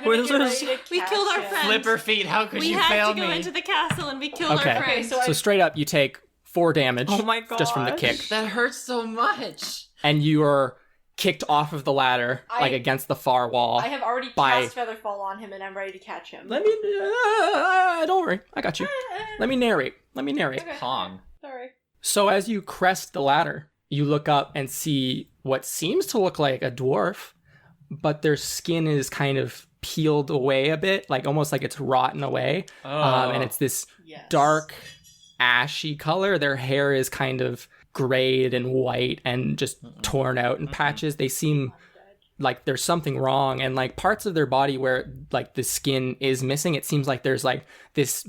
gonna get ready to We catch killed our him. friend. Flipper feet, how could We you had fail to go me? into the castle and we killed Okay. our friend. Okay, so So straight up, you take 4 damage Oh my gosh. just from the kick, That hurts so much. and you are kicked off of the ladder, like against the far wall. I have already by- cast Featherfall on him and I'm ready to catch him. Let me. Don't worry, I got you. Let me narrate. Okay. Pong. Sorry. So as you crest the ladder, you look up and see what seems to look like a dwarf, but their skin is kind of peeled away a bit, like almost like it's rotten away. And it's this Yes. dark, ashy color. Their hair is kind of grayed and white and just torn out in patches. They seem like there's something wrong, and like parts of their body where like the skin is missing, it seems like there's like this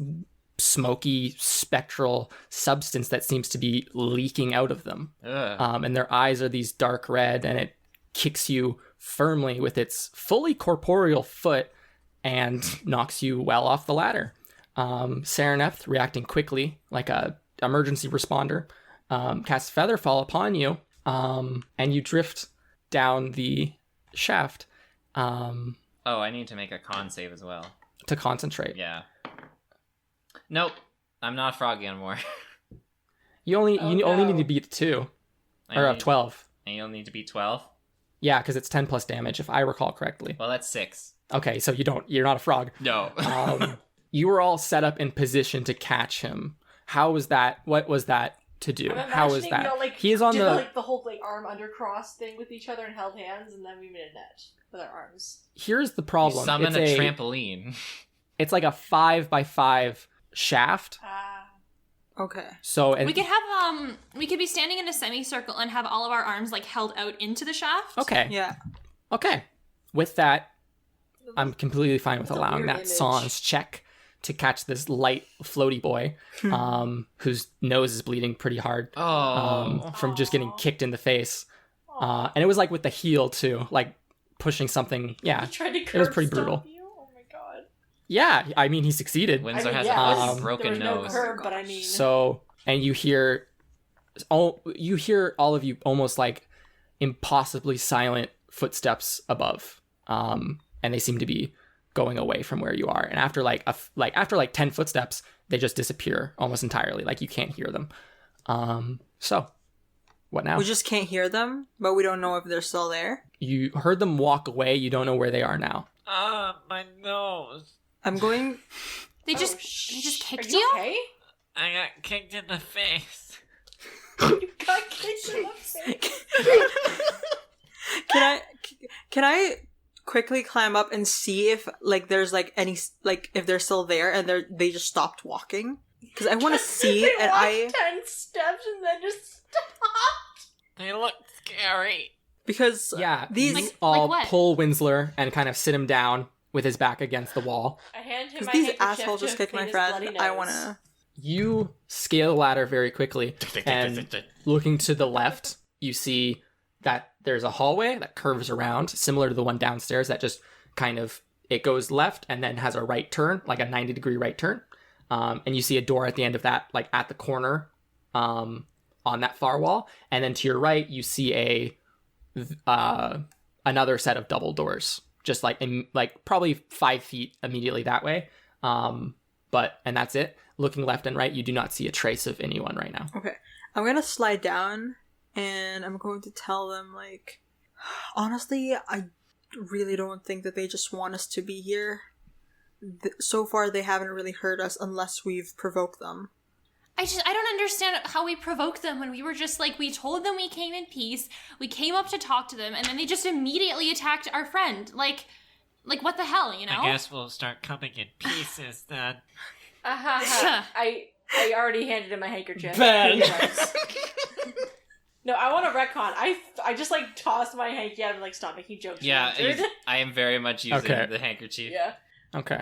smoky spectral substance that seems to be leaking out of them. And their eyes are these dark red, and it kicks you firmly with its fully corporeal foot and knocks you well off the ladder. Serinepth, reacting quickly like a emergency responder, casts Featherfall upon you, and you drift down the shaft Oh, I need to make a con save as well. to concentrate. Yeah. Nope. I'm not a froggy anymore. You only no. need to beat 2 I or need- 12. And you'll need to be 12. Yeah, because it's 10 plus damage if I recall correctly. Well, that's 6. Okay, so you're not a frog. No. You were all set up in position to catch him. How was that? What was that to do? I'm How was imagining that? we all, like, He is on did the. like the whole like arm undercross thing with each other and held hands, and then we made a net with our arms. Here's the You problem. summon It's a trampoline. It's like a 5x5 shaft. Okay. So and we could have we could be standing in a semicircle and have all of our arms like held out into the shaft. okay, Yeah. okay. With that, I'm completely fine with That's a allowing weird that image. sans check to catch this light floaty boy, whose nose is bleeding pretty hard from just getting kicked in the face. And it was like with the heel too, like pushing something. Yeah, He tried to it was curb pretty stomp brutal. you? Oh my god. Yeah, I mean he succeeded. Winsler I mean, has yeah, a there was broken no nose. curb, but I mean, So, and you hear all of you almost like impossibly silent footsteps above, and they seem to be going away from where you are. And after after 10 footsteps, they just disappear almost entirely. Like you can't hear them. So, what now? We just can't hear them, but we don't know if they're still there. You heard them walk away. You don't know where they are now. My nose. I'm going. They just Are kicked you you? okay? I got kicked in the face. You got kicked in the face. Can I quickly climb up and see if like there's like any like if they're still there and they just stopped walking? Because I want to see They and walked 10 steps and then just stopped. They look scary. because Yeah, these you Like all what? pull Winsler and kind of sit him down with his back against the wall. I hand him because my these handkerchief assholes to just kicked clean my his friend. bloody I nose. want to. You scale the ladder very quickly, and looking to the left, you see that there's a hallway that curves around, similar to the one downstairs, that just kind of, it goes left and then has a right turn, like a 90-degree right turn. And you see a door at the end of that, like at the corner on that far wall. And then to your right, you see another set of double doors, just like probably 5 feet immediately that way. And that's it. Looking left and right, you do not see a trace of anyone right now. Okay, I'm gonna slide down and I'm going to tell them like, honestly, I really don't think that they just want us to be here. So far, they haven't really hurt us unless we've provoked them. I don't understand how we provoked them when we were just like, we told them we came in peace, we came up to talk to them, and then they just immediately attacked our friend. Like what the hell, you know? I guess we'll start coming in pieces then. I already handed him my handkerchief. Ben. No, I want to retcon. I just like tossed my hanky at him like, stop making jokes. Yeah, Richard. I am very much using Okay. the handkerchief. Yeah. Okay.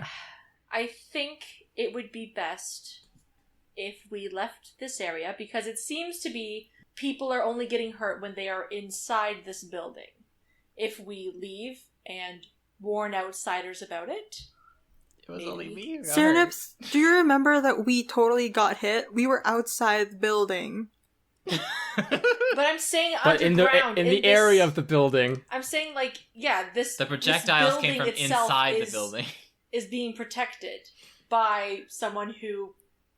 I think it would be best if we left this area because it seems to be people are only getting hurt when they are inside this building. If we leave and warn outsiders about it, It was Maybe. only me. who got hurt. Serinepth, do you remember that we totally got hit? We were outside the building. But I'm saying But in underground. the area of the building. I'm saying, like, yeah, this. The projectiles this came from building itself inside the is- building. Is being protected by someone who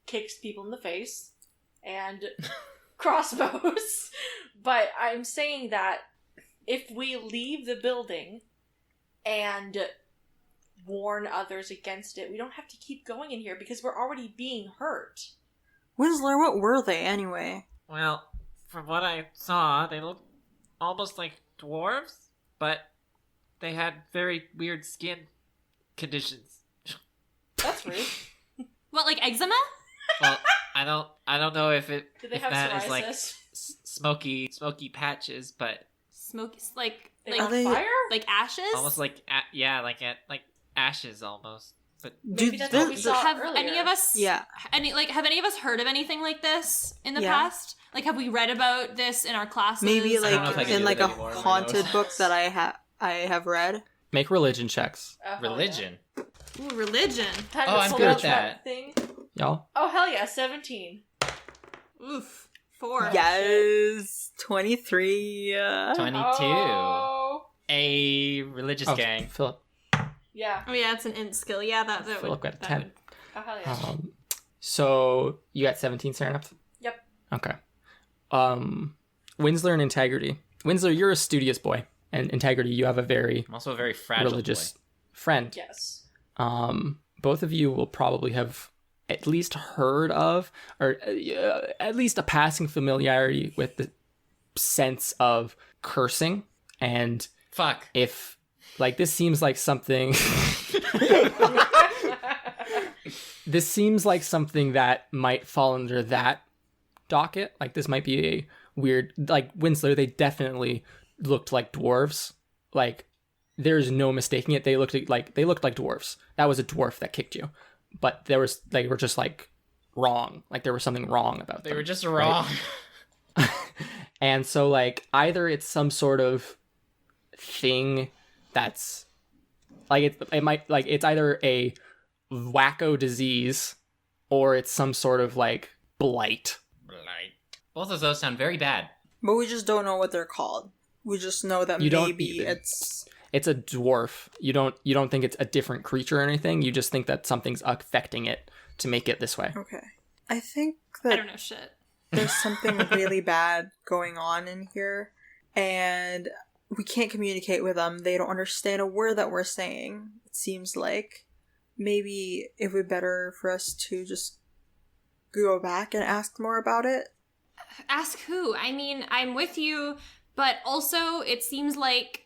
kicks people in the face and crossbows. But I'm saying that if we leave the building and warn others against it, we don't have to keep going in here because we're already being hurt. Winsler, what were they anyway? Well, from what I saw, they looked almost like dwarves, but they had very weird skin conditions. That's rude. What, like eczema? Well, I don't know if Did they if have that psoriasis? is like smoky Smoky, patches, but like They like on they- fire? like ashes. almost like like ashes almost. But Maybe Dude, that's what we the- saw Have earlier. any of us? Yeah. Have any of us heard of anything like this in the Yeah. past? Like, have we read about this in our classes? Maybe I don't know if I like can in do like that a anymore, who haunted knows? book that I have read. Make religion checks, Oh, hell Religion. Ooh, religion. Yeah. Time Oh, to I'm pull good out at that. Thing. y'all. Oh, hell yeah, 17. Oof. 4. Yes, 23. 22. Oh, A religious Oh, gang. Philip. yeah. Oh yeah, it's an int skill. Yeah, that Philip would. got a that 10. would- Oh, hell yeah. So you got 17, Serinepth? Yep. Okay. Winsler and Integrity. Winsler, you're a studious boy, and Integrity, you have a very I'm also a very fragile religious boy. friend. Yes. Both of you will probably have at least heard of, or at least a passing familiarity with the sense of cursing. And Fuck. if, like, this seems like something, this seems like something that might fall under that docket. Like, this might be a weird, like, Winsler, they definitely looked like dwarves. Like, there's no mistaking it. They looked like dwarves. That was a dwarf that kicked you. But they were just like wrong. Like there was something wrong about They them. were just wrong. And so like either it's some sort of thing that's like it might like it's either a wacko disease or it's some sort of like blight. Right. Both of those sound very bad. But we just don't know what they're called. We just know that You don't maybe even- it's It's a dwarf. You don't think it's a different creature or anything. You just think that something's affecting it to make it this way. okay. I think I that don't know shit. there's something really bad going on in here, and we can't communicate with them. They don't understand a word that we're saying. It seems like maybe it would be better for us to just go back and ask more about it. Ask who? I mean, I'm with you, but also it seems like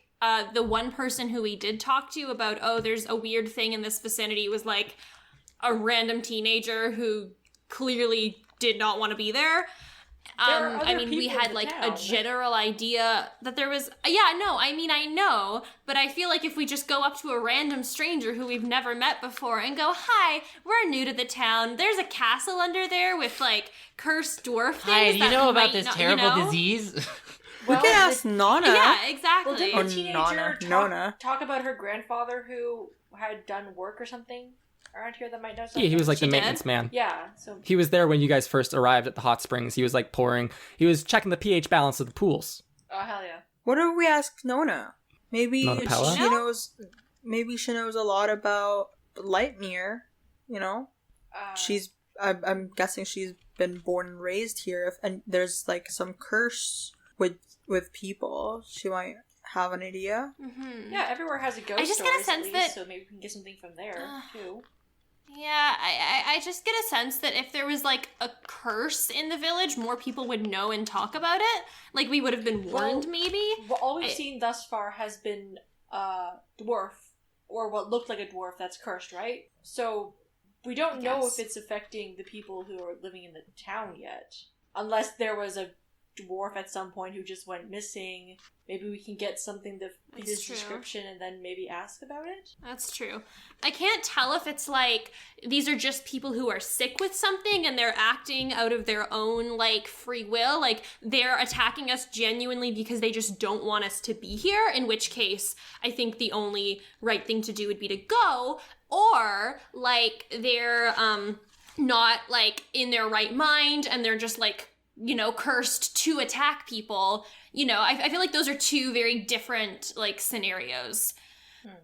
the one person who we did talk to about, oh, there's a weird thing in this vicinity was like a random teenager who clearly did not want to be there. There are I other mean, we people had in like town. a general idea that there was. Yeah, no, I mean, I know, but I feel like if we just go up to a random stranger who we've never met before and go, "Hi, we're new to the town. There's a castle under there with like cursed dwarf things." Hi, do you that know about might this not- terrible know? disease? We can ask Nana. Yeah, exactly. Well, didn't Or the teenager Nona. Nona. talk about her grandfather who had done work or something around here that might know something? Yeah, he was like She the did? maintenance man. Yeah, so He was there when you guys first arrived at the hot springs. He was like he was checking the pH balance of the pools. oh hell yeah. What if we ask Nona? Maybe Nona Pella? she knows. Maybe she knows a lot about Lightmere. You know, she's. I'm guessing she's been born and raised here. And there's like some curse with people, she might have an idea. Mhm. Yeah, everywhere has a ghost I just get a stories, sense at least, that- so maybe we can get something from there too. Yeah, I just get a sense that if there was like a curse in the village, more people would know and talk about it. Like we would have been warned, Well, maybe. Well, all we've I- seen thus far has been a dwarf, or what looked like a dwarf that's cursed, right? So we don't know Yes. if it's affecting the people who are living in the town yet. Unless there was a dwarf at some point who just went missing. Maybe we can get something to fit That's his true. description and then maybe ask about it. That's true. I can't tell if it's like these are just people who are sick with something and they're acting out of their own like free will. Like they're attacking us genuinely because they just don't want us to be here. In which case, I think the only right thing to do would be to go. Or like they're not like in their right mind and they're just like cursed to attack people. I feel like those are two very different, like, scenarios.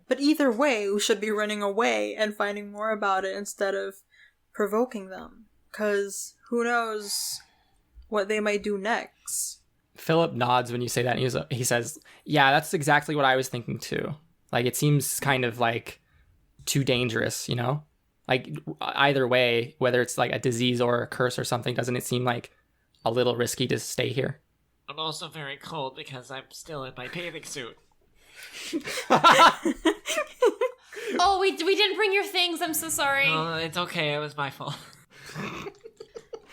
But either way, we should be running away and finding more about it instead of provoking them. Because who knows what they might do next. Philip nods when you say that, and he says, yeah, that's exactly what I was thinking too. Like, it seems kind of, like, too dangerous, Like, either way, whether it's, like, a disease or a curse or something, doesn't it seem, like, a little risky to stay here? I'm also very cold because I'm still in my bathing suit. Oh, we didn't bring your things. I'm so sorry. Oh, it's okay. It was my fault.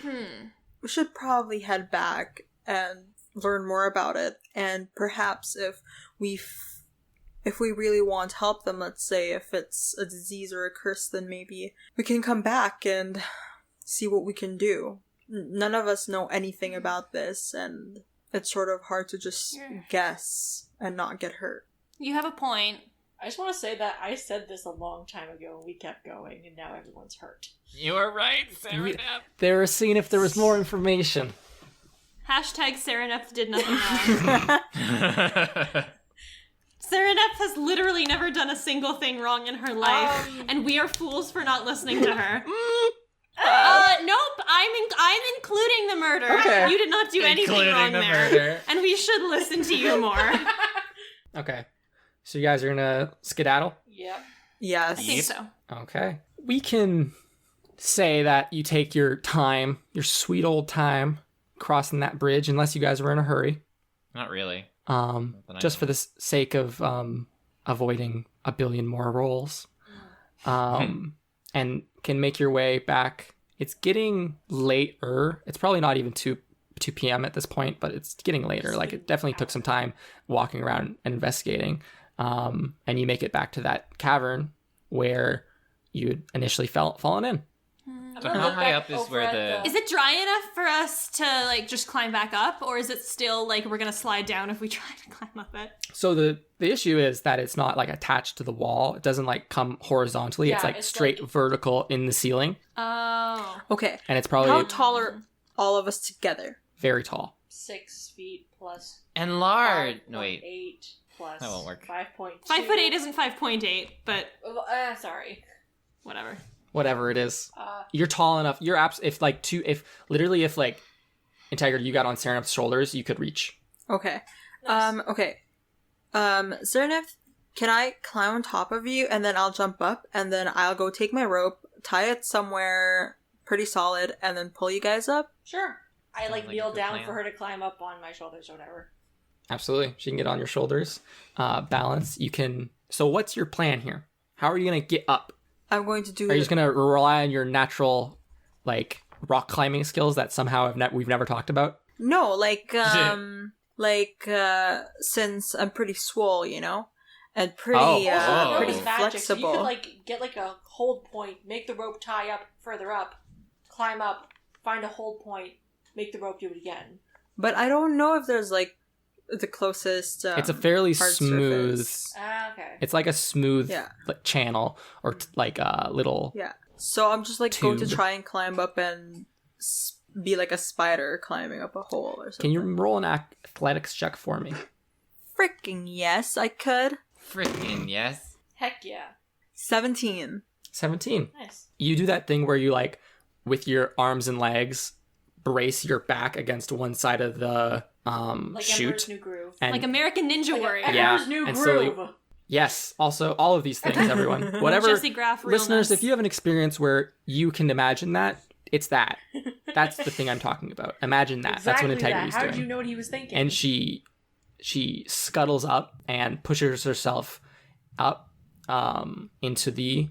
We should probably head back and learn more about it. And perhaps if we really want to help them, let's say if it's a disease or a curse, then maybe we can come back and see what we can do. None of us know anything about this, and it's sort of hard to just guess and not get hurt. You have a point. I just want to say that I said this a long time ago and we kept going and now everyone's hurt. You were right, Serinepth. They were seeing if there was more information. #Serinepth did nothing wrong. Serinepth has literally never done a single thing wrong in her life, and we are fools for not listening to her. Nope, I'm including the murder. Okay. You did not do anything wrong there. Murder. And we should listen to you more. Okay. So you guys are gonna skedaddle? Yep. Yes. I think so. Okay. We can say that you take your time, your sweet old time, crossing that bridge, unless you guys were in a hurry. Not really. Just for the sake of avoiding a billion more rolls. And can make your way back. It's getting later. It's probably not even 2 p.m. at this point, but it's getting later. Like, it definitely took some time walking around and investigating. And you make it back to that cavern where you had initially fallen in. So how high up is where the... Is it dry enough for us to, like, just climb back up? Or is it still, like, we're gonna slide down if we try to climb up it? So the issue is that it's not, like, attached to the wall. It doesn't, like, come horizontally. It's, like, straight vertical in the ceiling. Oh. Okay. And it's probably How tall are all of us together? very tall. 6 feet plus. And large. No, wait. 8 plus. That won't work. 5.2. 5'8" isn't 5.8, but Sorry. whatever. Whatever it is. You're tall enough. You're if Integrity, you got on Serinepth's shoulders, you could reach. Okay. Nice. Okay. Serinepth, can I climb on top of you and then I'll jump up and then I'll go take my rope, tie it somewhere pretty solid, and then pull you guys up? Sure. I Sounds like like a kneel good down plan. for her to climb up on my shoulders or whatever. Absolutely. She can get on your shoulders. Balance. You can... So what's your plan here? How are you going to get up? I'm going to do Are you just going to rely on your natural, like, rock climbing skills that somehow we've never talked about? No, since I'm pretty swole, and pretty Oh. pretty It's magic, so flexible. you could like get like a hold point, make the rope tie up further up, climb up, find a hold point, make the rope do it again. But I don't know if there's like the closest. It's a fairly hard smooth... surface. Okay. It's like a smooth Yeah. like, channel or like a little... Yeah. So I'm just like going to Tube. try and climb up and be like a spider climbing up a hole or something. Can you roll an athletics check for me? Freaking yes, I could. Frickin' yes. Heck yeah. 17. 17. Nice. You do that thing where you like, with your arms and legs, brace your back against one side of the Like chute. Emperor's New Groove. And Like American Ninja Like Warrior. Yeah, Emperor's New and Groove. slowly- yes, also all of these things, everyone. Whatever, Jesse Graff listeners, realness. if you have an experience where you can imagine that, it's that. That's the thing I'm talking about. Imagine that. That's what Integrity's How doing. did you know what he was thinking? And she scuttles up and pushes herself up into the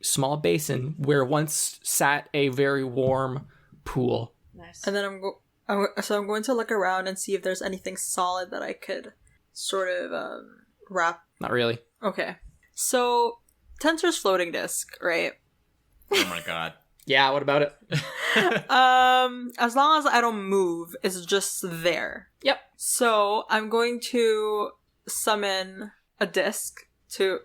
small basin where once sat a very warm pool. Nice. And then I'm going to look around and see if there's anything solid that I could sort of wrap. Not really. Okay. So, Tensor's floating disc, right? Oh my god. Yeah, what about it? As long as I don't move, it's just there. Yep. So, I'm going to summon a disc to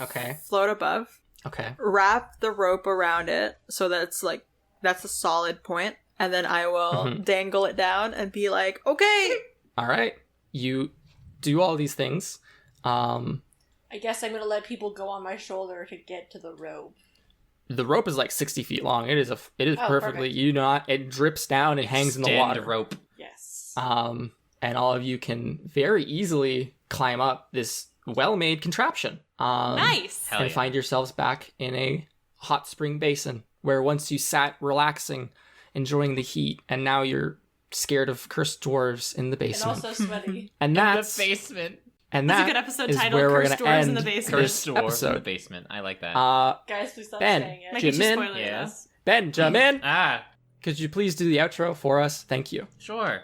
Okay. float above, Okay. wrap the rope around it so that it's like, that's a solid point, and then I will Mhm. dangle it down and be like, okay. All right. You do all these things. I guess I'm gonna let people go on my shoulder to get to the rope. The rope is like 60 feet long. It is perfectly. Perfect. It drips down and hangs in the Extend water. rope. Yes. And all of you can very easily climb up this well-made contraption. Nice. Hell and yeah. find yourselves back in a hot spring basin where once you sat relaxing, enjoying the heat, and now you're scared of cursed dwarves in the And basement. also sweaty. And that's the basement. and That's a that good episode is title, where we're Cursed gonna Dwarves end in the Basement. Cursed dwarf in the episode. basement. I like that. Guys, please stop Ben, saying it. Like, you should Jimin? spoil it, Yes. Benjamin, Ah, could you please do the outro for us? Thank you. sure.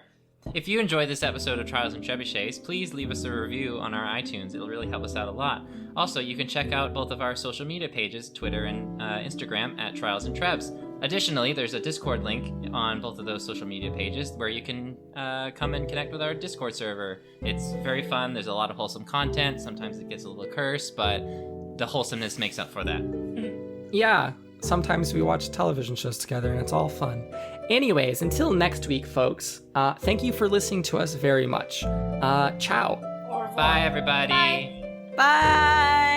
If you enjoyed this episode of Trials and Trebuchets, please leave us a review on our iTunes. It'll really help us out a lot. Also, you can check out both of our social media pages, Twitter and Instagram, at Trials and Trebs. Additionally, there's a Discord link on both of those social media pages where you can come and connect with our Discord server. It's very fun. There's a lot of wholesome content. Sometimes it gets a little cursed, but the wholesomeness makes up for that. Yeah, sometimes we watch television shows together and it's all fun. Anyways, until next week, folks, thank you for listening to us very much. Ciao. Au revoir. Bye, everybody. Bye. Bye.